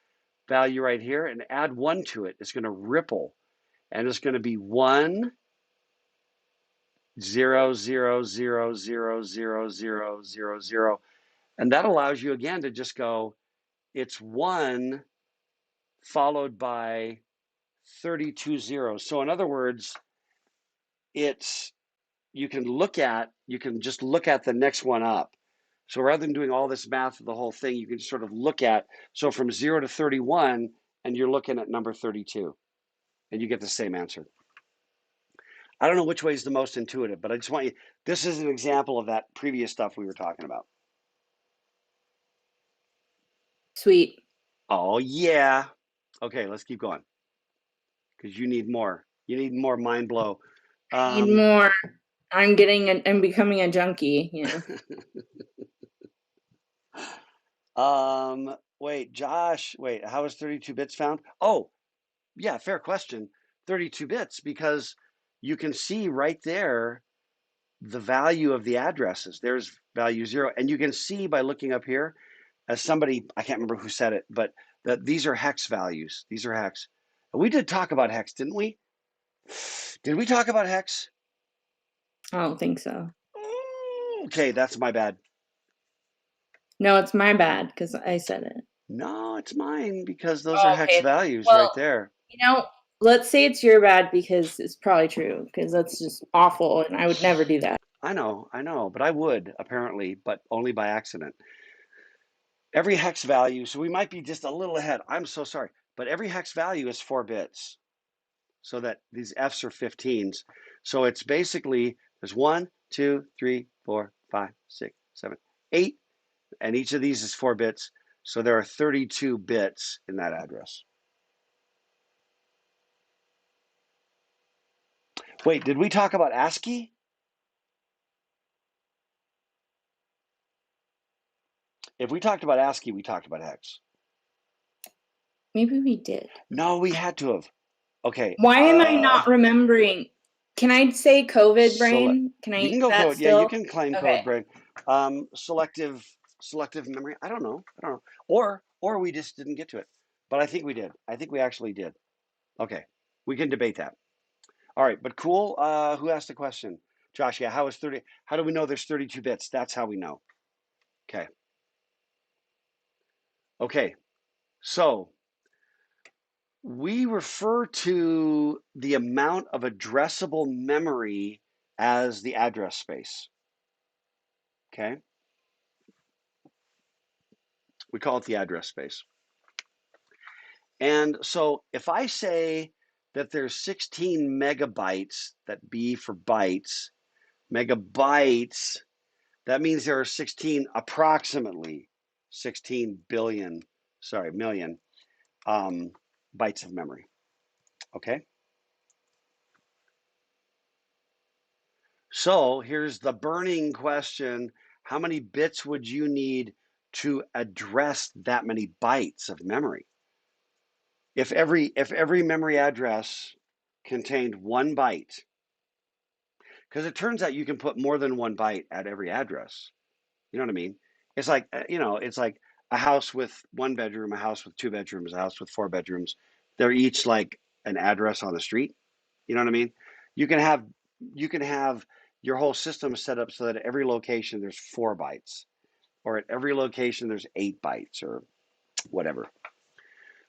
A: value right here and add 1 to it. It's going to ripple. and it's going to be 1 0 0 0 0 0 0 0 0, and that allows you again to just go, it's 1 followed by 32 zeros. So in other words, it's you can just look at the next one up. So rather than doing all this math of the whole thing, you can sort of look at, so from 0 to 31, and you're looking at number 32, and you get the same answer. I don't know which way is the most intuitive, but I just want you, this is an example of that previous stuff we were talking about.
B: Sweet.
A: Oh, yeah. Okay, let's keep going, because you need more. You need more mind blow.
B: I need more. I'm becoming a junkie,
A: Wait, Josh, how is 32 bits found? Oh, yeah, fair question. 32 bits, because you can see right there the value of the addresses. There's value 0. And you can see by looking up here, as somebody, I can't remember who said it, but that these are hex values. These are hex. We did talk about hex, didn't we? Did we talk about hex?
B: I don't think so.
A: Okay, that's my bad.
B: No, it's my bad because I said it.
A: No, it's mine, because those are hex values right there.
B: Let's say it's your bad because it's probably true, because that's just awful and I would never do that.
A: I know, but I would apparently, but only by accident. Every hex value, so we might be just a little ahead. I'm so sorry, but every hex value is 4 bits. So that these Fs are 15s. So it's basically, there's 1, 2, 3, 4, 5, 6, 7, 8, and each of these is 4 bits. So there are 32 bits in that address. Wait, did we talk about ASCII? If we talked about ASCII, we talked about hex.
B: Maybe we did.
A: No, we had to have. Okay.
B: Why am I not remembering? Can I say COVID brain? Can I?
A: You can go code. Still? Yeah, you can claim code brain. Selective memory. I don't know. Or we just didn't get to it. But I think we did. I think we actually did. Okay, we can debate that. All right, but cool. Who asked the question? Josh. Yeah. How do we know there's 32 bits? That's how we know. Okay. Okay. So we refer to the amount of addressable memory as the address space. Okay. We call it the address space. And so if I say that there's 16 megabytes, that B for bytes, megabytes, that means there are approximately 16 million bytes of memory. Okay. So here's the burning question. How many bits would you need to address that many bytes of memory? If every memory address contained 1 byte, because it turns out you can put more than 1 byte at every address. You know what I mean? It's like, it's like a house with 1 bedroom, a house with 2 bedrooms, a house with 4 bedrooms. They're each like an address on the street. You know what I mean? You can have your whole system set up so that at every location there's 4 bytes, or at every location there's 8 bytes, or whatever.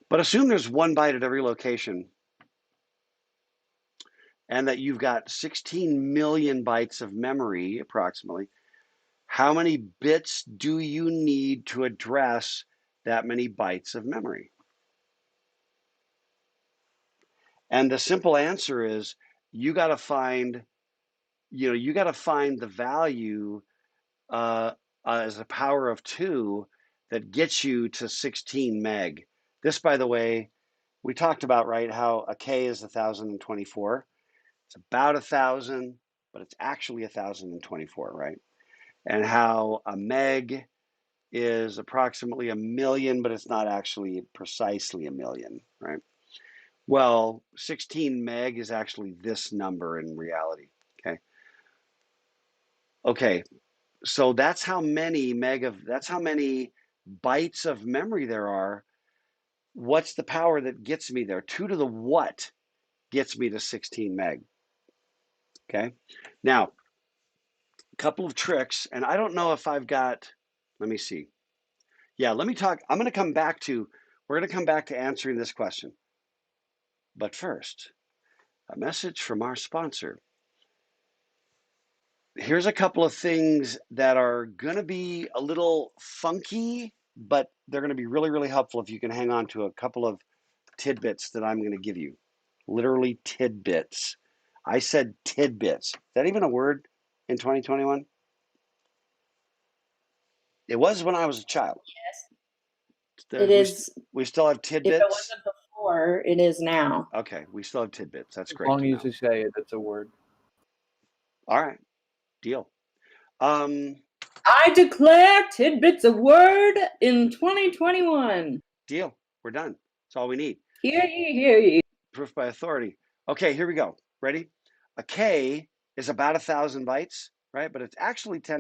A: But assume there's 1 byte at every location, and that you've got 16 million bytes of memory approximately. How many bits do you need to address that many bytes of memory? And the simple answer is you got to find the value as a power of 2 that gets you to 16 meg. This, by the way, we talked about, right, how a K is 1024. It's about 1,000, but it's actually 1,024, right? And how a meg is approximately 1 million, but it's not actually precisely 1 million, right? Well, 16 meg is actually this number in reality, okay? Okay, so that's how many bytes of memory there are. What's the power that gets me there? 2 to the what gets me to 16 meg. Okay. Now, a couple of tricks, and I don't know if I've got, let me see. Yeah, let me talk. We're going to come back to answering this question. But first, a message from our sponsor. Here's a couple of things that are going to be a little funky, but they're going to be really, really helpful if you can hang on to a couple of tidbits that I'm going to give you. Literally tidbits. I said tidbits. Is that even a word in 2021? It was when I was a child.
B: Yes. It is.
A: We still have
B: If
A: tidbits.
B: it wasn't before, it is now.
A: Okay, we still have tidbits. That's
C: As
A: great
C: long
A: to
C: as
A: know.
C: you say it, it's a word.
A: All right, deal.
B: I declare tidbits a word in 2021.
A: Deal. We're done. That's all we need.
B: Hear ye, hear ye.
A: Proof by authority. Okay, here we go. Ready? A K is about 1,000 bytes, right? But it's actually it's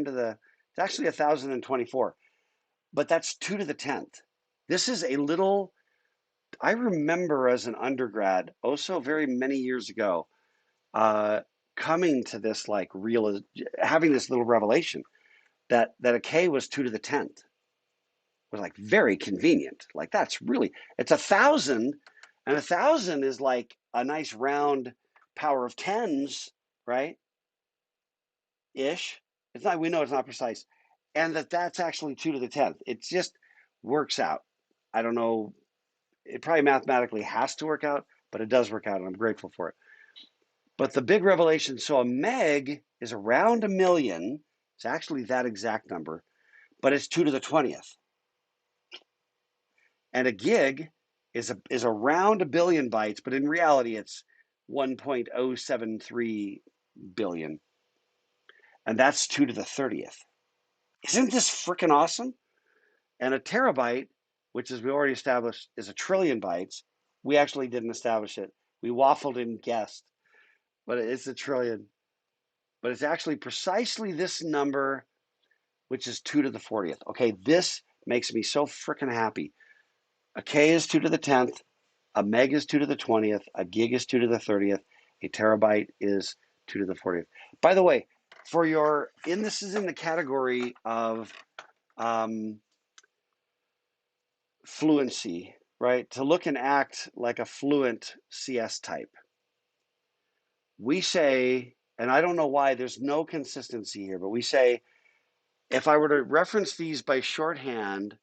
A: actually 1,024. But that's 2 to the 10th. This is a little, I remember as an undergrad, oh so very many years ago, coming to this having this little revelation that a K was 2 to the 10th. Was like very convenient. Like that's really, it's 1,000, and 1,000 is like a nice round power of tens, right? Ish. It's not. We know it's not precise, and that's actually 2 to the 10th. It just works out. I don't know. It probably mathematically has to work out, but it does work out, and I'm grateful for it. But the big revelation. So a meg is around 1,000,000. It's actually that exact number, but it's 2 to the 20th. And a gig is around 1,000,000,000 bytes, but in reality it's 1.073 billion. And that's 2 to the 30th. Isn't this freaking awesome? And a terabyte, which as we already established is a trillion bytes, we actually didn't establish it. We waffled and guessed, but it's a trillion. But it's actually precisely this number, which is 2 to the 40th. Okay, this makes me so freaking happy. A K is 2 to the 10th. A meg is 2 to the 20th. A gig is 2 to the 30th. A terabyte is 2 to the 40th. By the way, this is in the category of fluency, right? To look and act like a fluent CS type. We say, and I don't know why there's no consistency here, but we say, if I were to reference these by shorthand,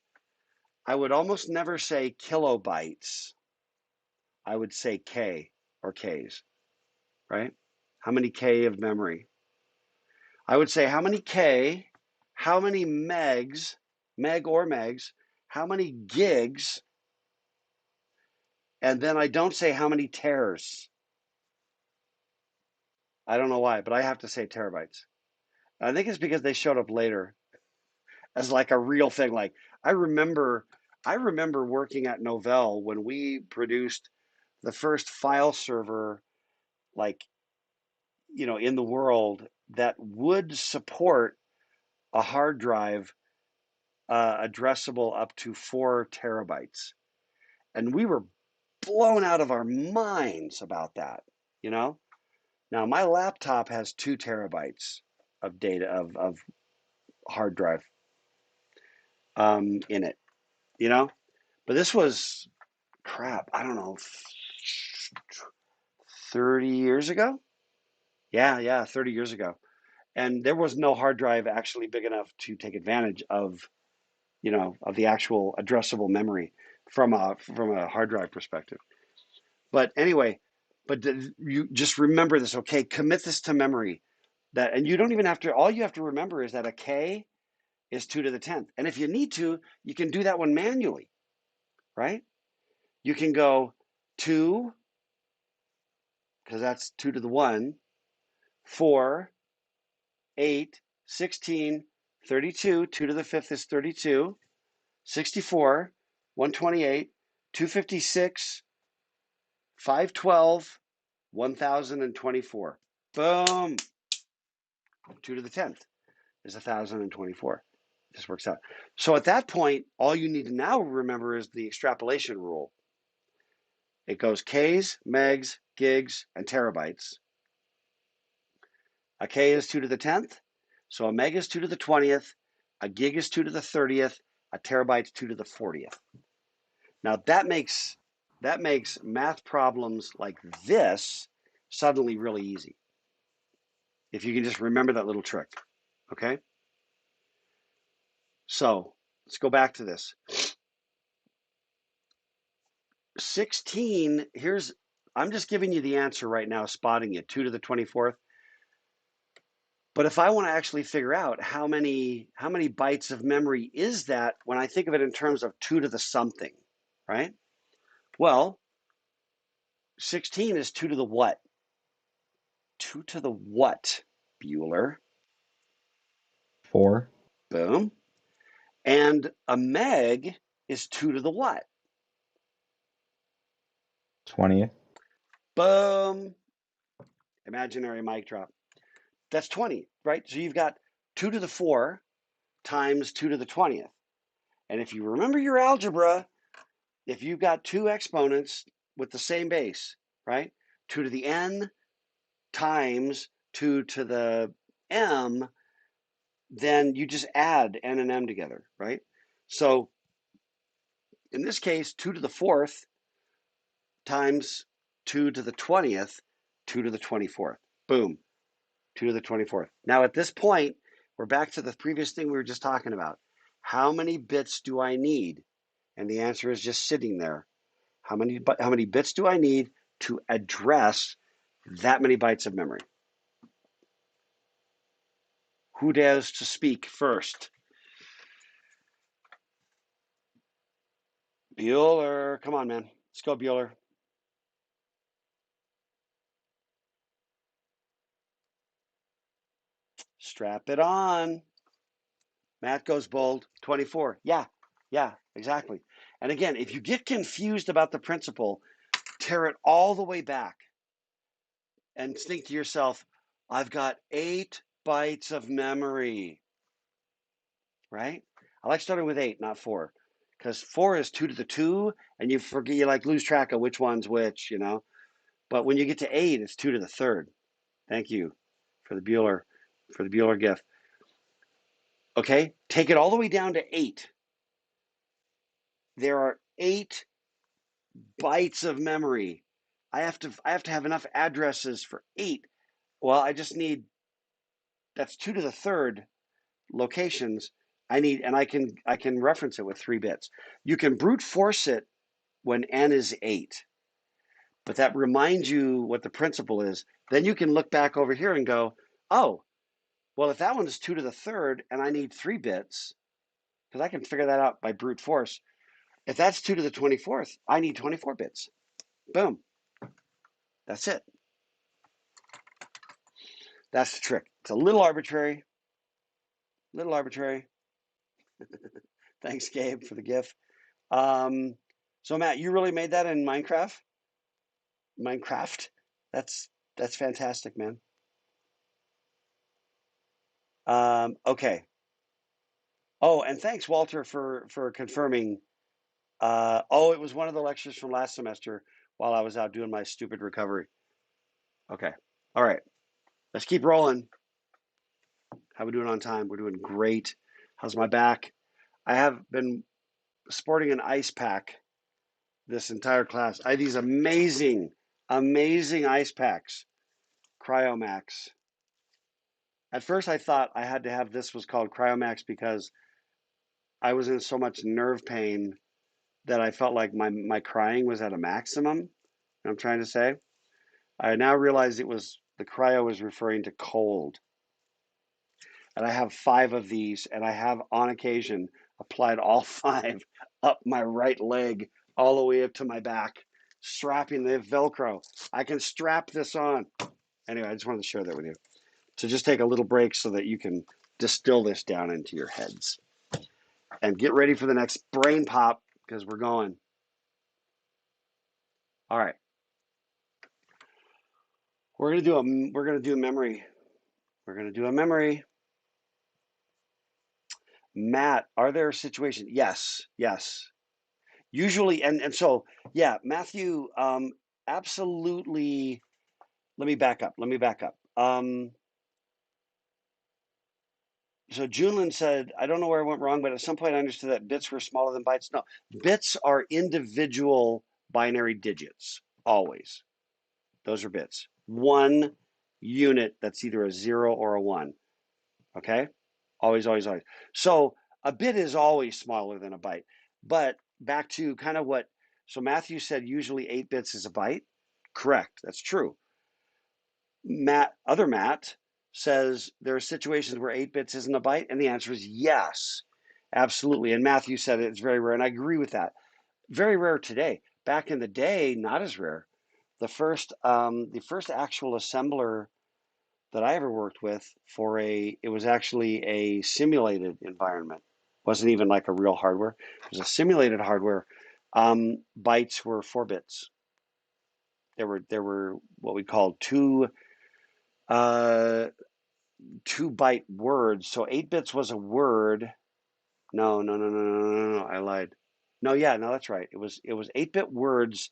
A: I would almost never say kilobytes. I would say K or Ks, right? How many K of memory? I would say how many K, how many megs, meg or megs, how many gigs, and then I don't say how many teras. I don't know why, but I have to say terabytes. I think it's because they showed up later as like a real thing. Like I remember working at Novell when we produced the first file server, like, in the world that would support a hard drive addressable up to 4 terabytes. And we were blown out of our minds about that, you know? Now, my laptop has 2 terabytes of data, of hard drive in it, you know? But this was, crap, I don't know, 30 years ago? Yeah, 30 years ago. And there was no hard drive actually big enough to take advantage of, of the actual addressable memory from a hard drive perspective. But anyway, you just remember this, okay? Commit this to memory. And you don't even have to, all you have to remember is that a K is 2 to the 10th. And if you need to, you can do that one manually, right? You can go 2, because that's 2 to the 1, 4, 8, 16, 32, 2 to the 5th is 32, 64, 128, 256, 512, 1024. Boom. 2 to the 10th is 1024. This works out. So at that point, all you need to now remember is the extrapolation rule. It goes Ks, megs, gigs, and terabytes. A K is 2 to the 10th. So a meg is 2 to the 20th. A gig is 2 to the 30th. A terabyte is 2 to the 40th. Now that makes math problems like this suddenly really easy. If you can just remember that little trick, okay? So let's go back to this. 16, I'm just giving you the answer right now, spotting it, 2 to the 24th. But if I want to actually figure out how many bytes of memory is that when I think of it in terms of 2 to the something, right? Well, 16 is 2 to the what? 2 to the what, Bueller?
E: 4.
A: Boom. And a meg is 2 to the what?
E: 20th.
A: Boom. Imaginary mic drop. That's 20, right? So you've got 2 to the 4 times 2 to the 20th. And if you remember your algebra, if you've got two exponents with the same base, right? 2 to the n times 2 to the m, then you just add n and m together, right? So in this case, 2 to the 4th times 2 to the 20th, 2 to the 24th. Boom, 2 to the 24th. Now at this point, we're back to the previous thing we were just talking about. How many bits do I need? And the answer is just sitting there. How many bits do I need to address that many bytes of memory? Who dares to speak first? Bueller, come on, man. Let's go, Bueller. Strap it on. Matt goes bold. 24. Yeah, exactly. And again, if you get confused about the principle, tear it all the way back and think to yourself, I've got 8 bytes of memory, right? I like starting with 8, not 4, because 4 is 2 to the 2, and you forget, you like lose track of which one's which, you know. But when you get to 8, it's 2 to the 3rd. Thank you for the Bueller gift. Okay, take it all the way down to 8. There are 8 bytes of memory. I have to have enough addresses for 8. Well, I just need, that's 2 to the 3rd locations. I need, and I can reference it with 3 bits. You can brute force it when n is 8, but that reminds you what the principle is. Then you can look back over here and go, oh, well, if that one is 2 to the 3rd and I need 3 bits, because I can figure that out by brute force. If that's 2 to the 24th, I need 24 bits. Boom. That's it. That's the trick. It's a little arbitrary. Thanks, Gabe, for the gift. So Matt, you really made that in Minecraft? That's fantastic, man. Okay. Oh, and thanks, Walter, for confirming. It was one of the lectures from last semester while I was out doing my stupid recovery. Okay. All right. Let's keep rolling. How we doing on time? We're doing great. How's my back? I have been sporting an ice pack this entire class. I have these amazing ice packs, Cryomax. At first I thought I had to have this was called Cryomax because I was in so much nerve pain that I felt like my crying was at a maximum. I'm trying to say. I now realize it was the cryo was referring to cold. And I have 5 of these, and I have on occasion applied all 5 up my right leg all the way up to my back, strapping the Velcro. I can strap this on. Anyway, I just wanted to share that with you. So just take a little break so that you can distill this down into your heads. And get ready for the next brain pop because we're going. All right. We're gonna do memory. We're gonna do a memory. Matt, are there situations? Yes. Usually, and so yeah, Matthew. absolutely. Let me back up. So Junlin said, I don't know where I went wrong, but at some point I understood that bits were smaller than bytes. No, bits are individual binary digits, always. Those are bits. One unit that's either a 0 or a 1, okay? Always, always, always. So a bit is always smaller than a byte. But back to kind of what, so Matthew said usually 8 bits is a byte. Correct, that's true. Other Matt says there are situations where 8 bits isn't a byte, and the answer is yes, absolutely. And Matthew said it's very rare, and I agree with that. Very rare today. Back in the day, not as rare. The first actual assembler that I ever worked with it was actually a simulated environment. It wasn't even like a real hardware. It was a simulated hardware. Bytes were 4 bits. There were what we called two 2-byte words. So 8 bits was a word. No. I lied. No, that's right. It was 8-bit words,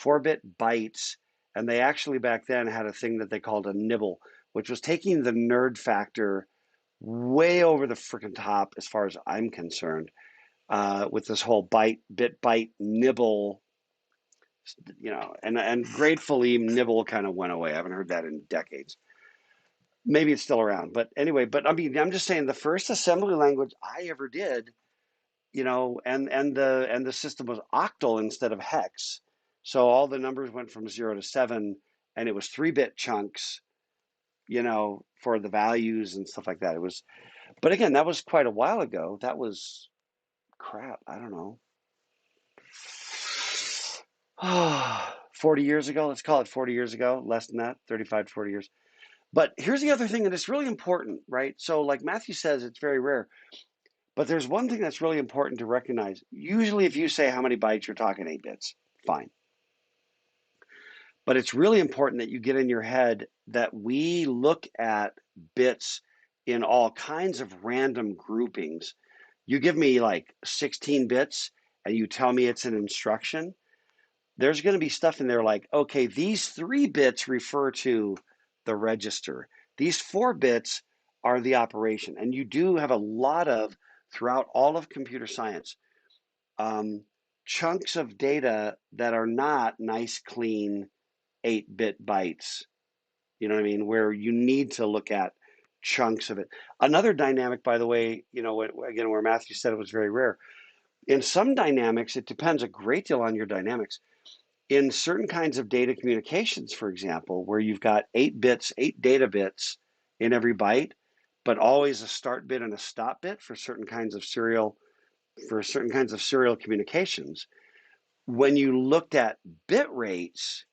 A: 4-bit bytes, and they actually back then had a thing that they called a nibble, which was taking the nerd factor way over the freaking top as far as I'm concerned, with this whole bit byte nibble, and gratefully nibble kind of went away. I haven't heard that in decades. Maybe it's still around, but anyway, I mean, I'm just saying the first assembly language I ever did, and the system was octal instead of hex. So all the numbers went from 0 to 7, and it was 3-bit chunks, for the values and stuff like that. But again, that was quite a while ago. That was crap. I don't know. 40 years ago, let's call it 40 years ago, less than that, 35 to 40 years. But here's the other thing, and it's really important, right? So like Matthew says, it's very rare. But there's one thing that's really important to recognize. Usually if you say how many bytes, you're talking 8 bits, fine. But it's really important that you get in your head that we look at bits in all kinds of random groupings. You give me like 16 bits and you tell me it's an instruction, there's going to be stuff in there like, okay, these 3 bits refer to the register. These 4 bits are the operation. And you do have a lot of, throughout all of computer science, chunks of data that are not nice, clean 8-bit bytes. You know what I mean? Where you need to look at chunks of it. Another dynamic, by the way, again, where Matthew said it was very rare. In some dynamics, it depends a great deal on your dynamics. In certain kinds of data communications, for example, where you've got 8 bits, 8 data bits in every byte, but always a start bit and a stop bit for certain kinds of serial communications, when you looked at bit rates,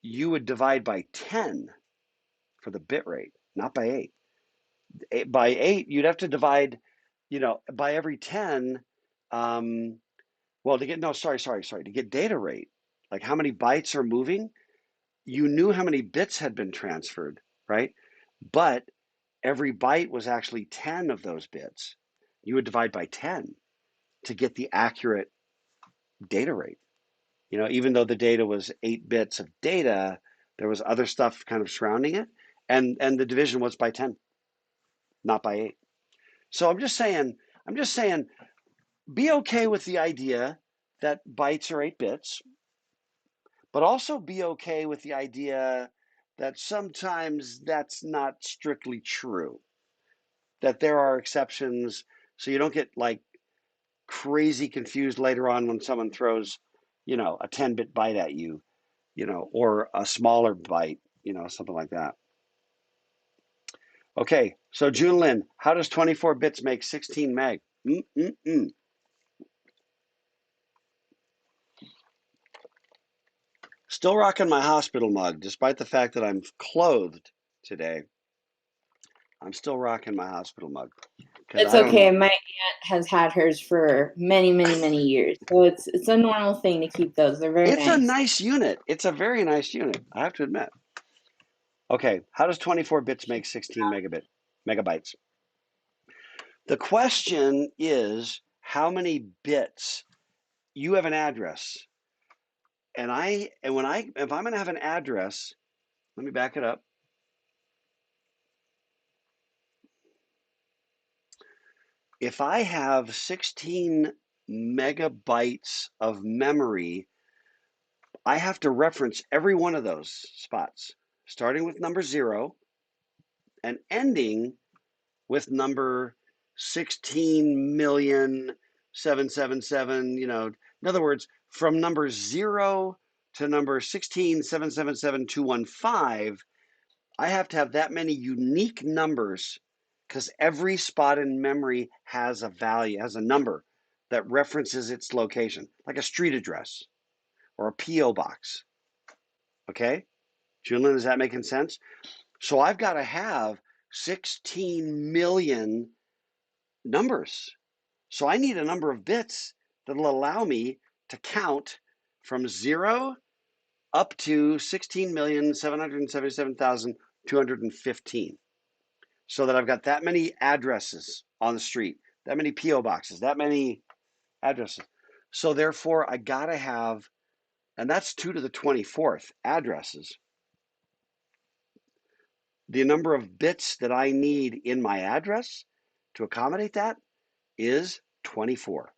A: you would divide by 10 for the bit rate, not by 8. By 8, you'd have to divide, by every 10. Well, to get data rate, like how many bytes are moving, you knew how many bits had been transferred, right? But every byte was actually 10 of those bits. You would divide by 10 to get the accurate data rate. Even though the data was 8 bits of data, there was other stuff kind of surrounding it, and the division was by 10, not by 8. So I'm just saying, be okay with the idea that bytes are 8 bits, but also be okay with the idea that sometimes that's not strictly true, that there are exceptions, so you don't get like crazy confused later on when someone throws, a 10-bit byte at you, or a smaller byte, something like that. Okay, so Junlin, how does 24 bits make 16 meg? Still rocking my hospital mug, despite the fact that I'm clothed today. I'm still rocking my hospital mug.
B: It's okay. My aunt has had hers for many, many, many years. So it's a normal thing to keep those. They're very nice.
A: It's a nice unit. It's a very nice unit, I have to admit. Okay, how does 24 bits make 16 megabytes? The question is, how many bits? You have an address, And if I'm going to have an address, let me back it up. If I have 16 megabytes of memory, I have to reference every one of those spots, starting with number 0 and ending with number 16,777, in other words, from number 0 to number 16,777,215, I have to have that many unique numbers because every spot in memory has a value, has a number that references its location, like a street address or a P.O. box. Okay? Julian, is that making sense? So I've got to have 16 million numbers. So I need a number of bits that'll allow me to count from 0 up to 16,777,215. So that I've got that many addresses on the street, that many P.O. boxes, that many addresses. So therefore, I got to have, and that's 2 to the 24th addresses. The number of bits that I need in my address to accommodate that is 24.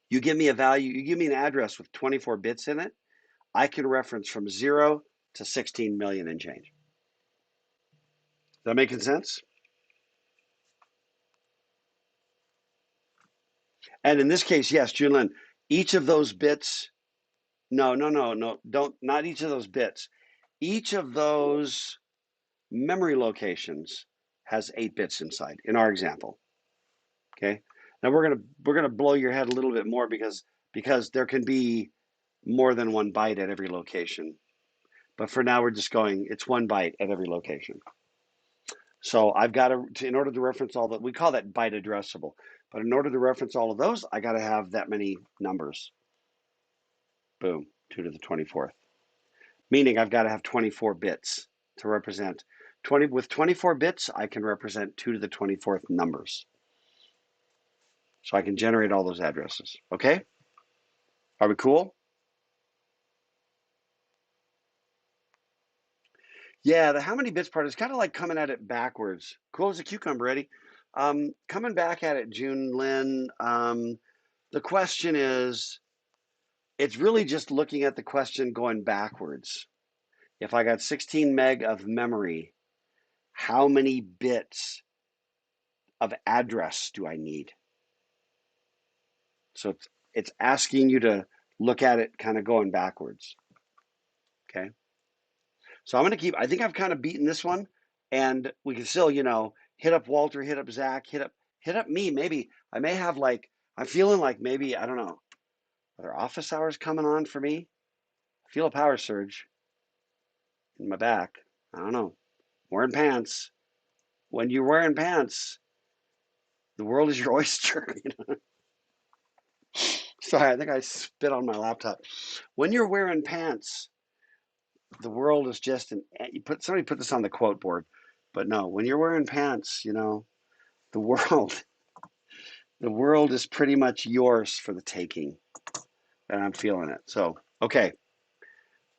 A: You give me a value, you give me an address with 24 bits in it, I can reference from 0 to 16 million and change. Is that making sense? And in this case, yes, Junlin, each of those bits, no, not each of those bits. Each of those memory locations has 8 bits inside in our example. Okay. Now we're gonna blow your head a little bit more because there can be more than 1 byte at every location. But for now, we're just going, it's 1 byte at every location. So I've got to, in order to reference all that, we call that byte addressable. But in order to reference all of those, I got to have that many numbers. Boom, 2 to the 24th. Meaning I've got to have 24 bits to represent 20. With 24 bits, I can represent 2 to the 24th numbers. So I can generate all those addresses. Okay? Are we cool? Yeah, the how many bits part is kind of like coming at it backwards. Cool as a cucumber, Eddie. Coming back at it, June Lynn. The question is, it's really just looking at the question going backwards. If I got 16 meg of memory, how many bits of address do I need? So it's asking you to look at it kind of going backwards. Okay. So I'm going to keep, I think I've kind of beaten this one, and we can still, hit up Walter, hit up Zach, hit up me. Maybe I may have I'm feeling like maybe, I don't know, are there office hours coming on for me? I feel a power surge in my back. I don't know. Wearing pants. When you're wearing pants, the world is your oyster. Sorry, I think I spit on my laptop. When you're wearing pants, the world is just somebody put this on the quote board, but no, when you're wearing pants, the world is pretty much yours for the taking, and I'm feeling it. So, okay,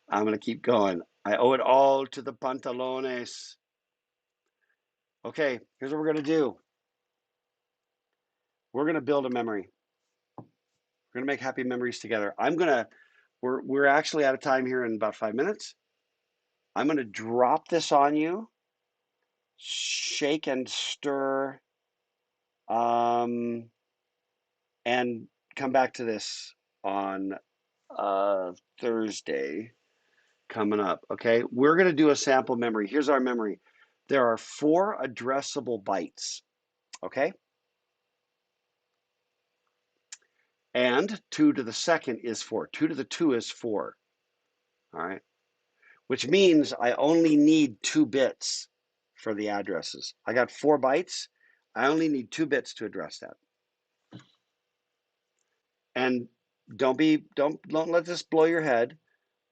A: I'm gonna keep going. I owe it all to the pantalones. Okay, here's what we're gonna do. We're gonna build a memory. We're gonna make happy memories together. We're actually out of time here in about 5 minutes. I'm gonna drop this on you, shake and stir, and come back to this on Thursday coming up. Okay, we're going to do a sample memory. Here's our memory. There are 4 addressable bytes. Okay, and 2 to the second is 4. 2 to the 2 is 4. All right, which means I only need 2 bits for the addresses. I got 4 bytes. I only need 2 bits to address that. And don't let this blow your head,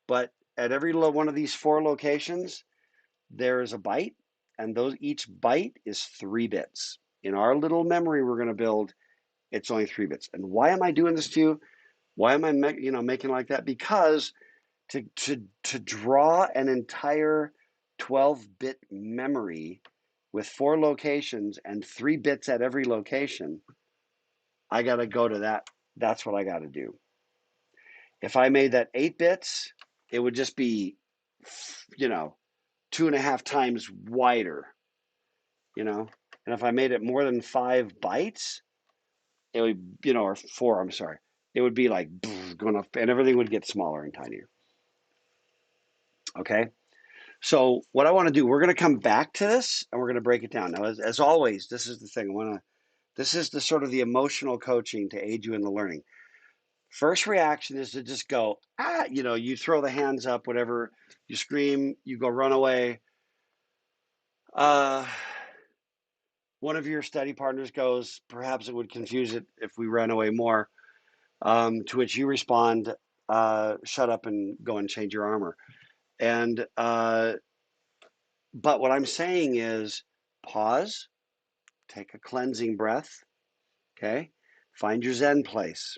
A: but at every one of these 4 locations, there is a byte, and each byte is 3 bits. In our little memory we're going to build, it's only 3 bits. And why am I doing this to you? Why am I making like that? Because to draw an entire 12-bit memory with 4 locations and 3 bits at every location, I got to go to that. That's what I got to do. If I made that 8 bits, it would just be, 2.5 times wider, And if I made it more than 5 bytes, it would, or 4, I'm sorry, it would be like going up, and everything would get smaller and tinier. Okay. So what I want to do, we're going to come back to this and we're going to break it down. Now, as always, this is the thing. This is the sort of the emotional coaching to aid you in the learning. First reaction is to just go, you throw the hands up, whatever, you scream, you go run away. One of your study partners goes, perhaps it would confuse it if we ran away more. To which you respond, shut up and go and change your armor. And but what I'm saying is pause, take a cleansing breath, okay? Find your Zen place.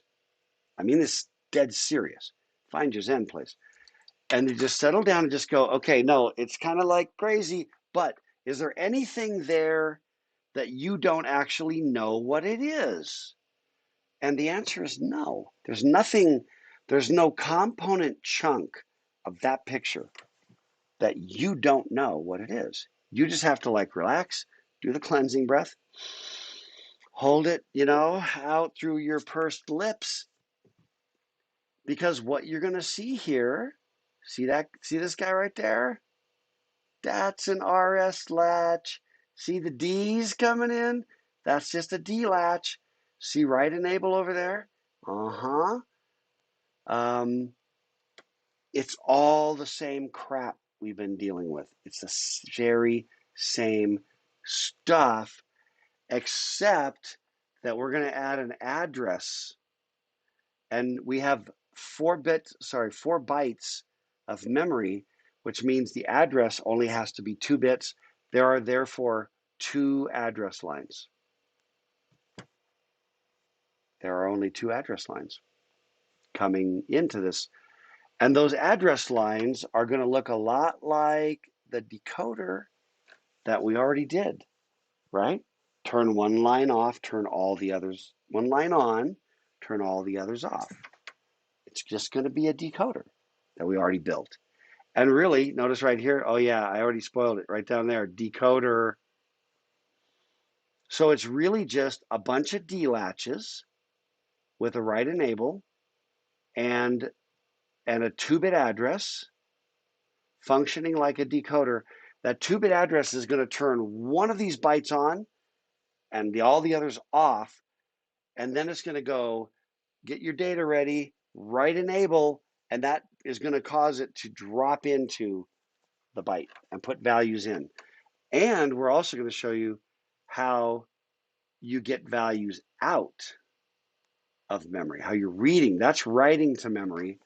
A: I mean this dead serious. Find your Zen place. And you just settle down and just go, okay, no, it's kind of like crazy, but is there anything there that you don't actually know what it is? And the answer is no. There's nothing, there's no component chunk of that picture that you don't know what it is. You just have to relax, do the cleansing breath, hold it, out through your pursed lips. Because what you're going to see here, see this guy right there? That's an RS latch. See the D's coming in? That's just a D latch. See right enable over there? Uh-huh. It's all the same crap we've been dealing with. It's the very same stuff, except that we're going to add an address. And we have 4 bytes of memory, which means the address only has to be 2 bits. There are therefore 2 address lines. There are only 2 address lines coming into this. And those address lines are going to look a lot like the decoder that we already did, right? Turn one line off, turn all the others, one line on, turn all the others off. It's just going to be a decoder that we already built. And really, notice right here, oh yeah, I already spoiled it right down there, decoder. So it's really just a bunch of D latches with a write enable and a 2-bit address functioning like a decoder. That 2-bit address is going to turn one of these bytes on and all the others off. And then it's going to go get your data ready, write enable, and that is going to cause it to drop into the byte and put values in. And we're also going to show you how you get values out of memory, how you're reading. That's writing to memory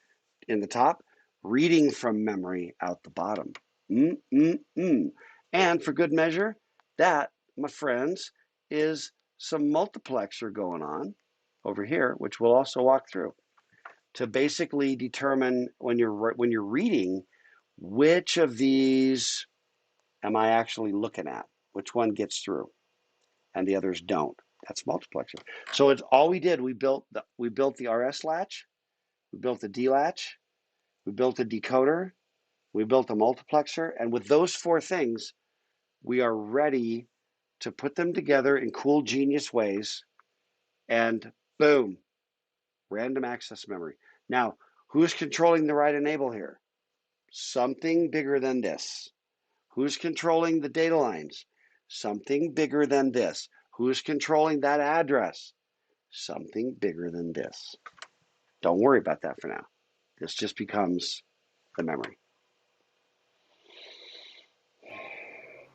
A: in the top, reading from memory out the bottom. And for good measure, that, my friends, is some multiplexer going on over here, which we'll also walk through to basically determine when you're reading, which of these am I actually looking at? Which one gets through and the others don't? That's multiplexer. So it's all we did. We built the RS latch, we built the D latch, we built a decoder, we built a multiplexer, and with those 4 things, we are ready to put them together in cool, genius ways, and boom, random access memory. Now, who's controlling the write enable here? Something bigger than this. Who's controlling the data lines? Something bigger than this. Who's controlling that address? Something bigger than this. Don't worry about that for now. This just becomes the memory.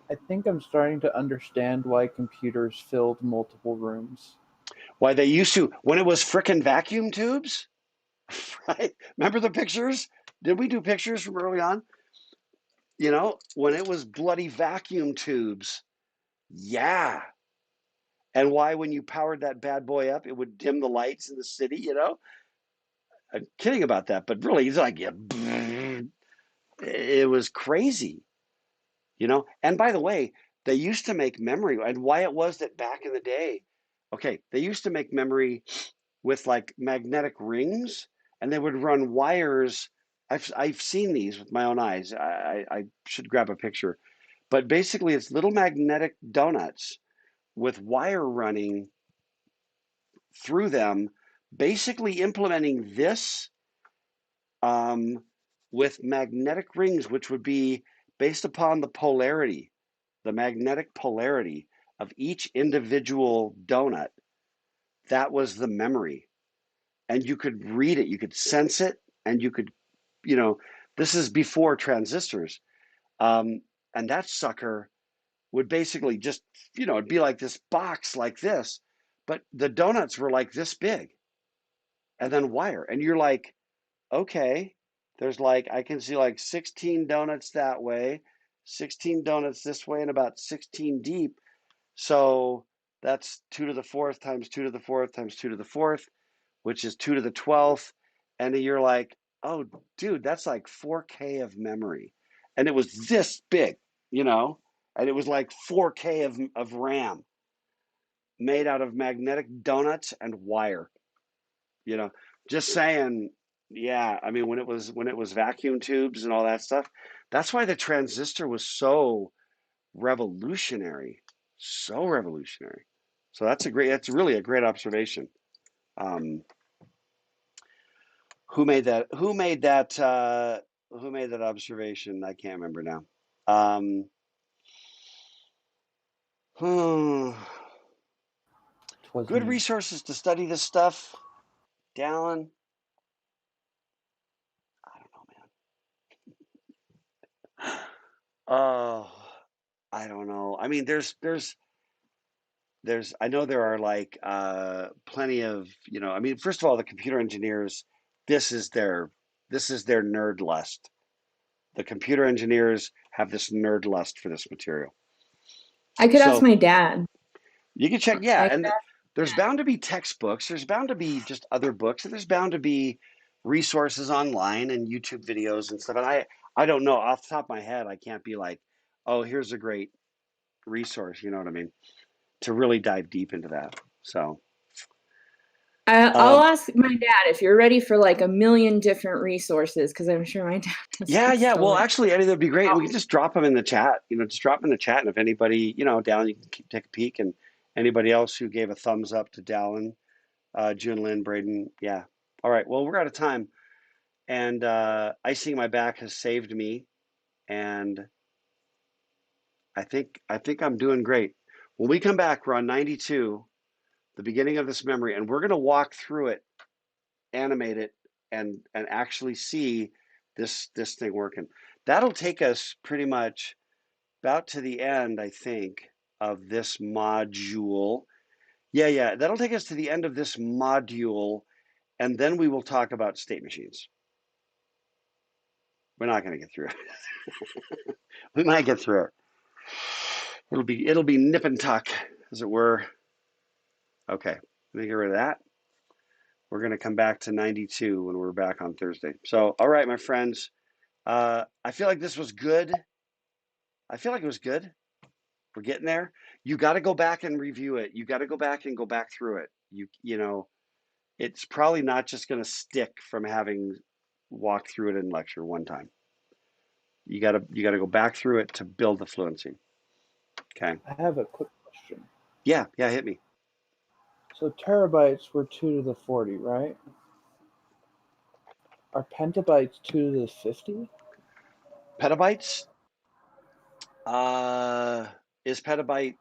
C: I think I'm starting to understand why computers filled multiple rooms.
A: Why they used to, when it was frickin' vacuum tubes, right? Remember the pictures? Did we do pictures from early on? When it was bloody vacuum tubes. Yeah. And why when you powered that bad boy up, it would dim the lights in the city, I'm kidding about that, but really, it's like, yeah, it was crazy, you know? And by the way, they used to make memory, and why it was that back in the day, okay, they used to make memory with like magnetic rings, and they would run wires. I've seen these with my own eyes. I should grab a picture, but basically, it's little magnetic donuts with wire running through them, basically implementing this um, with magnetic rings, which would be based upon the polarity, the magnetic polarity of each individual donut. That was the memory. And you could read it, you could sense it, and you could, you know, this is before transistors. Um, and that sucker would basically just, it'd be like this box like this, but the donuts were like this big and then wire. And you're like, okay, there's like, I can see like 16 donuts that way, 16 donuts this way, and about 16 deep. So that's 2 to the fourth times 2 to the fourth times 2 to the fourth, which is 2 to the 12th. And you're like, oh, dude, that's like 4K of memory. And it was this big, and it was like 4K of RAM made out of magnetic donuts and wire, you know, just saying. Yeah, I mean, when it was vacuum tubes and all that stuff, that's why the transistor was so revolutionary, so revolutionary. So that's really a great observation. Um, who made that? Who made that? Who made that observation? I can't remember now. Um, hmm,
C: It was
A: good
C: me.
A: resources to study this stuff, Dallin. I don't know, man. Oh, I don't know. I mean, there's I know there are like plenty of, I mean, first of all, the computer engineers, this is their this is their nerd lust. The computer engineers have this nerd lust for this material.
B: I could ask
A: So
B: my dad.
A: you can check, yeah,
B: I could
A: and
B: ask
A: there's bound to be textbooks, there's bound to be just other books, and there's bound to be resources online and YouTube videos and stuff. And I don't know off the top of my head, I can't be like, oh, here's a great resource, you know what I mean, to really dive deep into that. So
B: I'll
A: um,
B: ask my dad if you're ready for like a million different resources, because I'm sure my dad has
A: yeah.
B: so
A: Well,
B: many.
A: actually, Eddie, that'd be great.
B: Oh,
A: We can just drop them in the chat. Just drop them in the chat, and if anybody, down, you can take a peek, and anybody else who gave a thumbs up to Dallin, June Lynn, Braden, yeah. All right. Well, we're out of time, and icing my back has saved me, and I think I'm doing great. When we come back, we're on 92, the beginning of this memory, and we're gonna walk through it, animate it, and actually see this thing working. That'll take us pretty much about to the end, I think, of this module. Yeah, yeah, that'll take us to the end of this module, and then we will talk about state machines. We're not going to get through it. We might get through it. It'll be nip and tuck, as it were. Okay, let me get rid of that. We're going to come back to 92 when we're back on Thursday. So, all right, my friends, I feel like this was good. I feel like it was good. We're getting there. You got to go back and review it. You got to go back and go back through it. It's probably not just going to stick from having walked through it in lecture one time. You got to go back through it to build the fluency. Okay.
C: I have a quick question.
A: Yeah, hit me.
C: So terabytes were 2 to the 40, right? Are petabytes 2 to the 50?
A: Petabytes. Is petabyte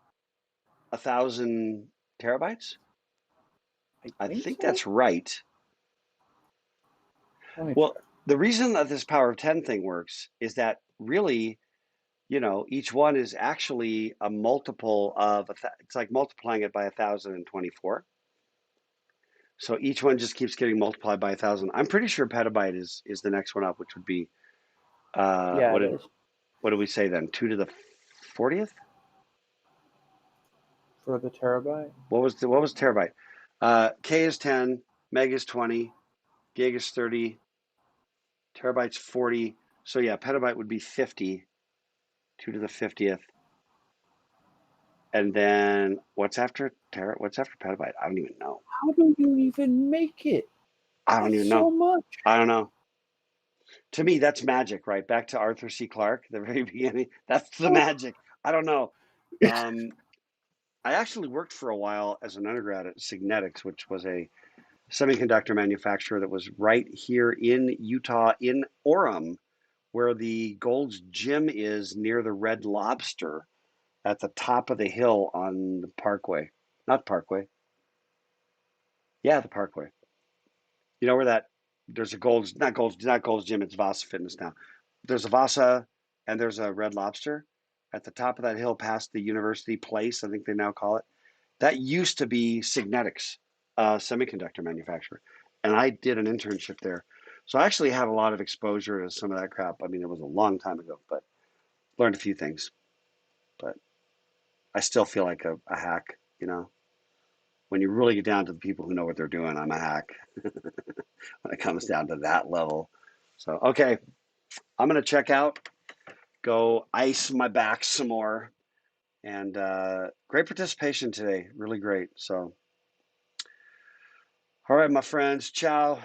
A: 1,000 terabytes?
C: I
A: I
C: think
A: think
C: so.
A: that's right.
C: Let me
A: Well,
C: check.
A: the reason that this power of 10 thing works is that really, each one is actually a multiple of it's like multiplying it by 1,024. So each one just keeps getting multiplied by 1,000. I'm pretty sure petabyte is the next one up, which would be
C: Yeah,
A: what
C: it
A: did
C: is.
A: what do we say then? 2 to the 40th?
C: For the terabyte.
A: What was terabyte? K is 10, meg is 20, Gig is 30. Terabyte's 40. So yeah, petabyte would be 50. 2 to the 50th. And then what's after petabyte? I don't even know.
C: How do you even make it?
A: I don't even
C: That's so
A: know.
C: much.
A: I don't know. To me, that's magic, right? Back to Arthur C. Clarke, the very beginning. That's the magic. I don't know. I actually worked for a while as an undergrad at Signetics, which was a semiconductor manufacturer that was right here in Utah, in Orem, where the Gold's Gym is near the Red Lobster at the top of the hill on the Parkway. Not Parkway. Yeah, the Parkway. You know where that there's a Gold's Gym, it's Vasa Fitness now. There's a Vasa and there's a Red Lobster at the top of that hill past the University Place, I think they now call it. That used to be Signetics, semiconductor manufacturer. And I did an internship there. So I actually had a lot of exposure to some of that crap. I mean, it was a long time ago, but learned a few things. But I still feel like a hack, you know. When you really get down to the people who know what they're doing, I'm a hack when it comes down to that level. So, okay, I'm going to check out, go ice my back some more. And great participation today. Really great. So, all right, my friends. Ciao.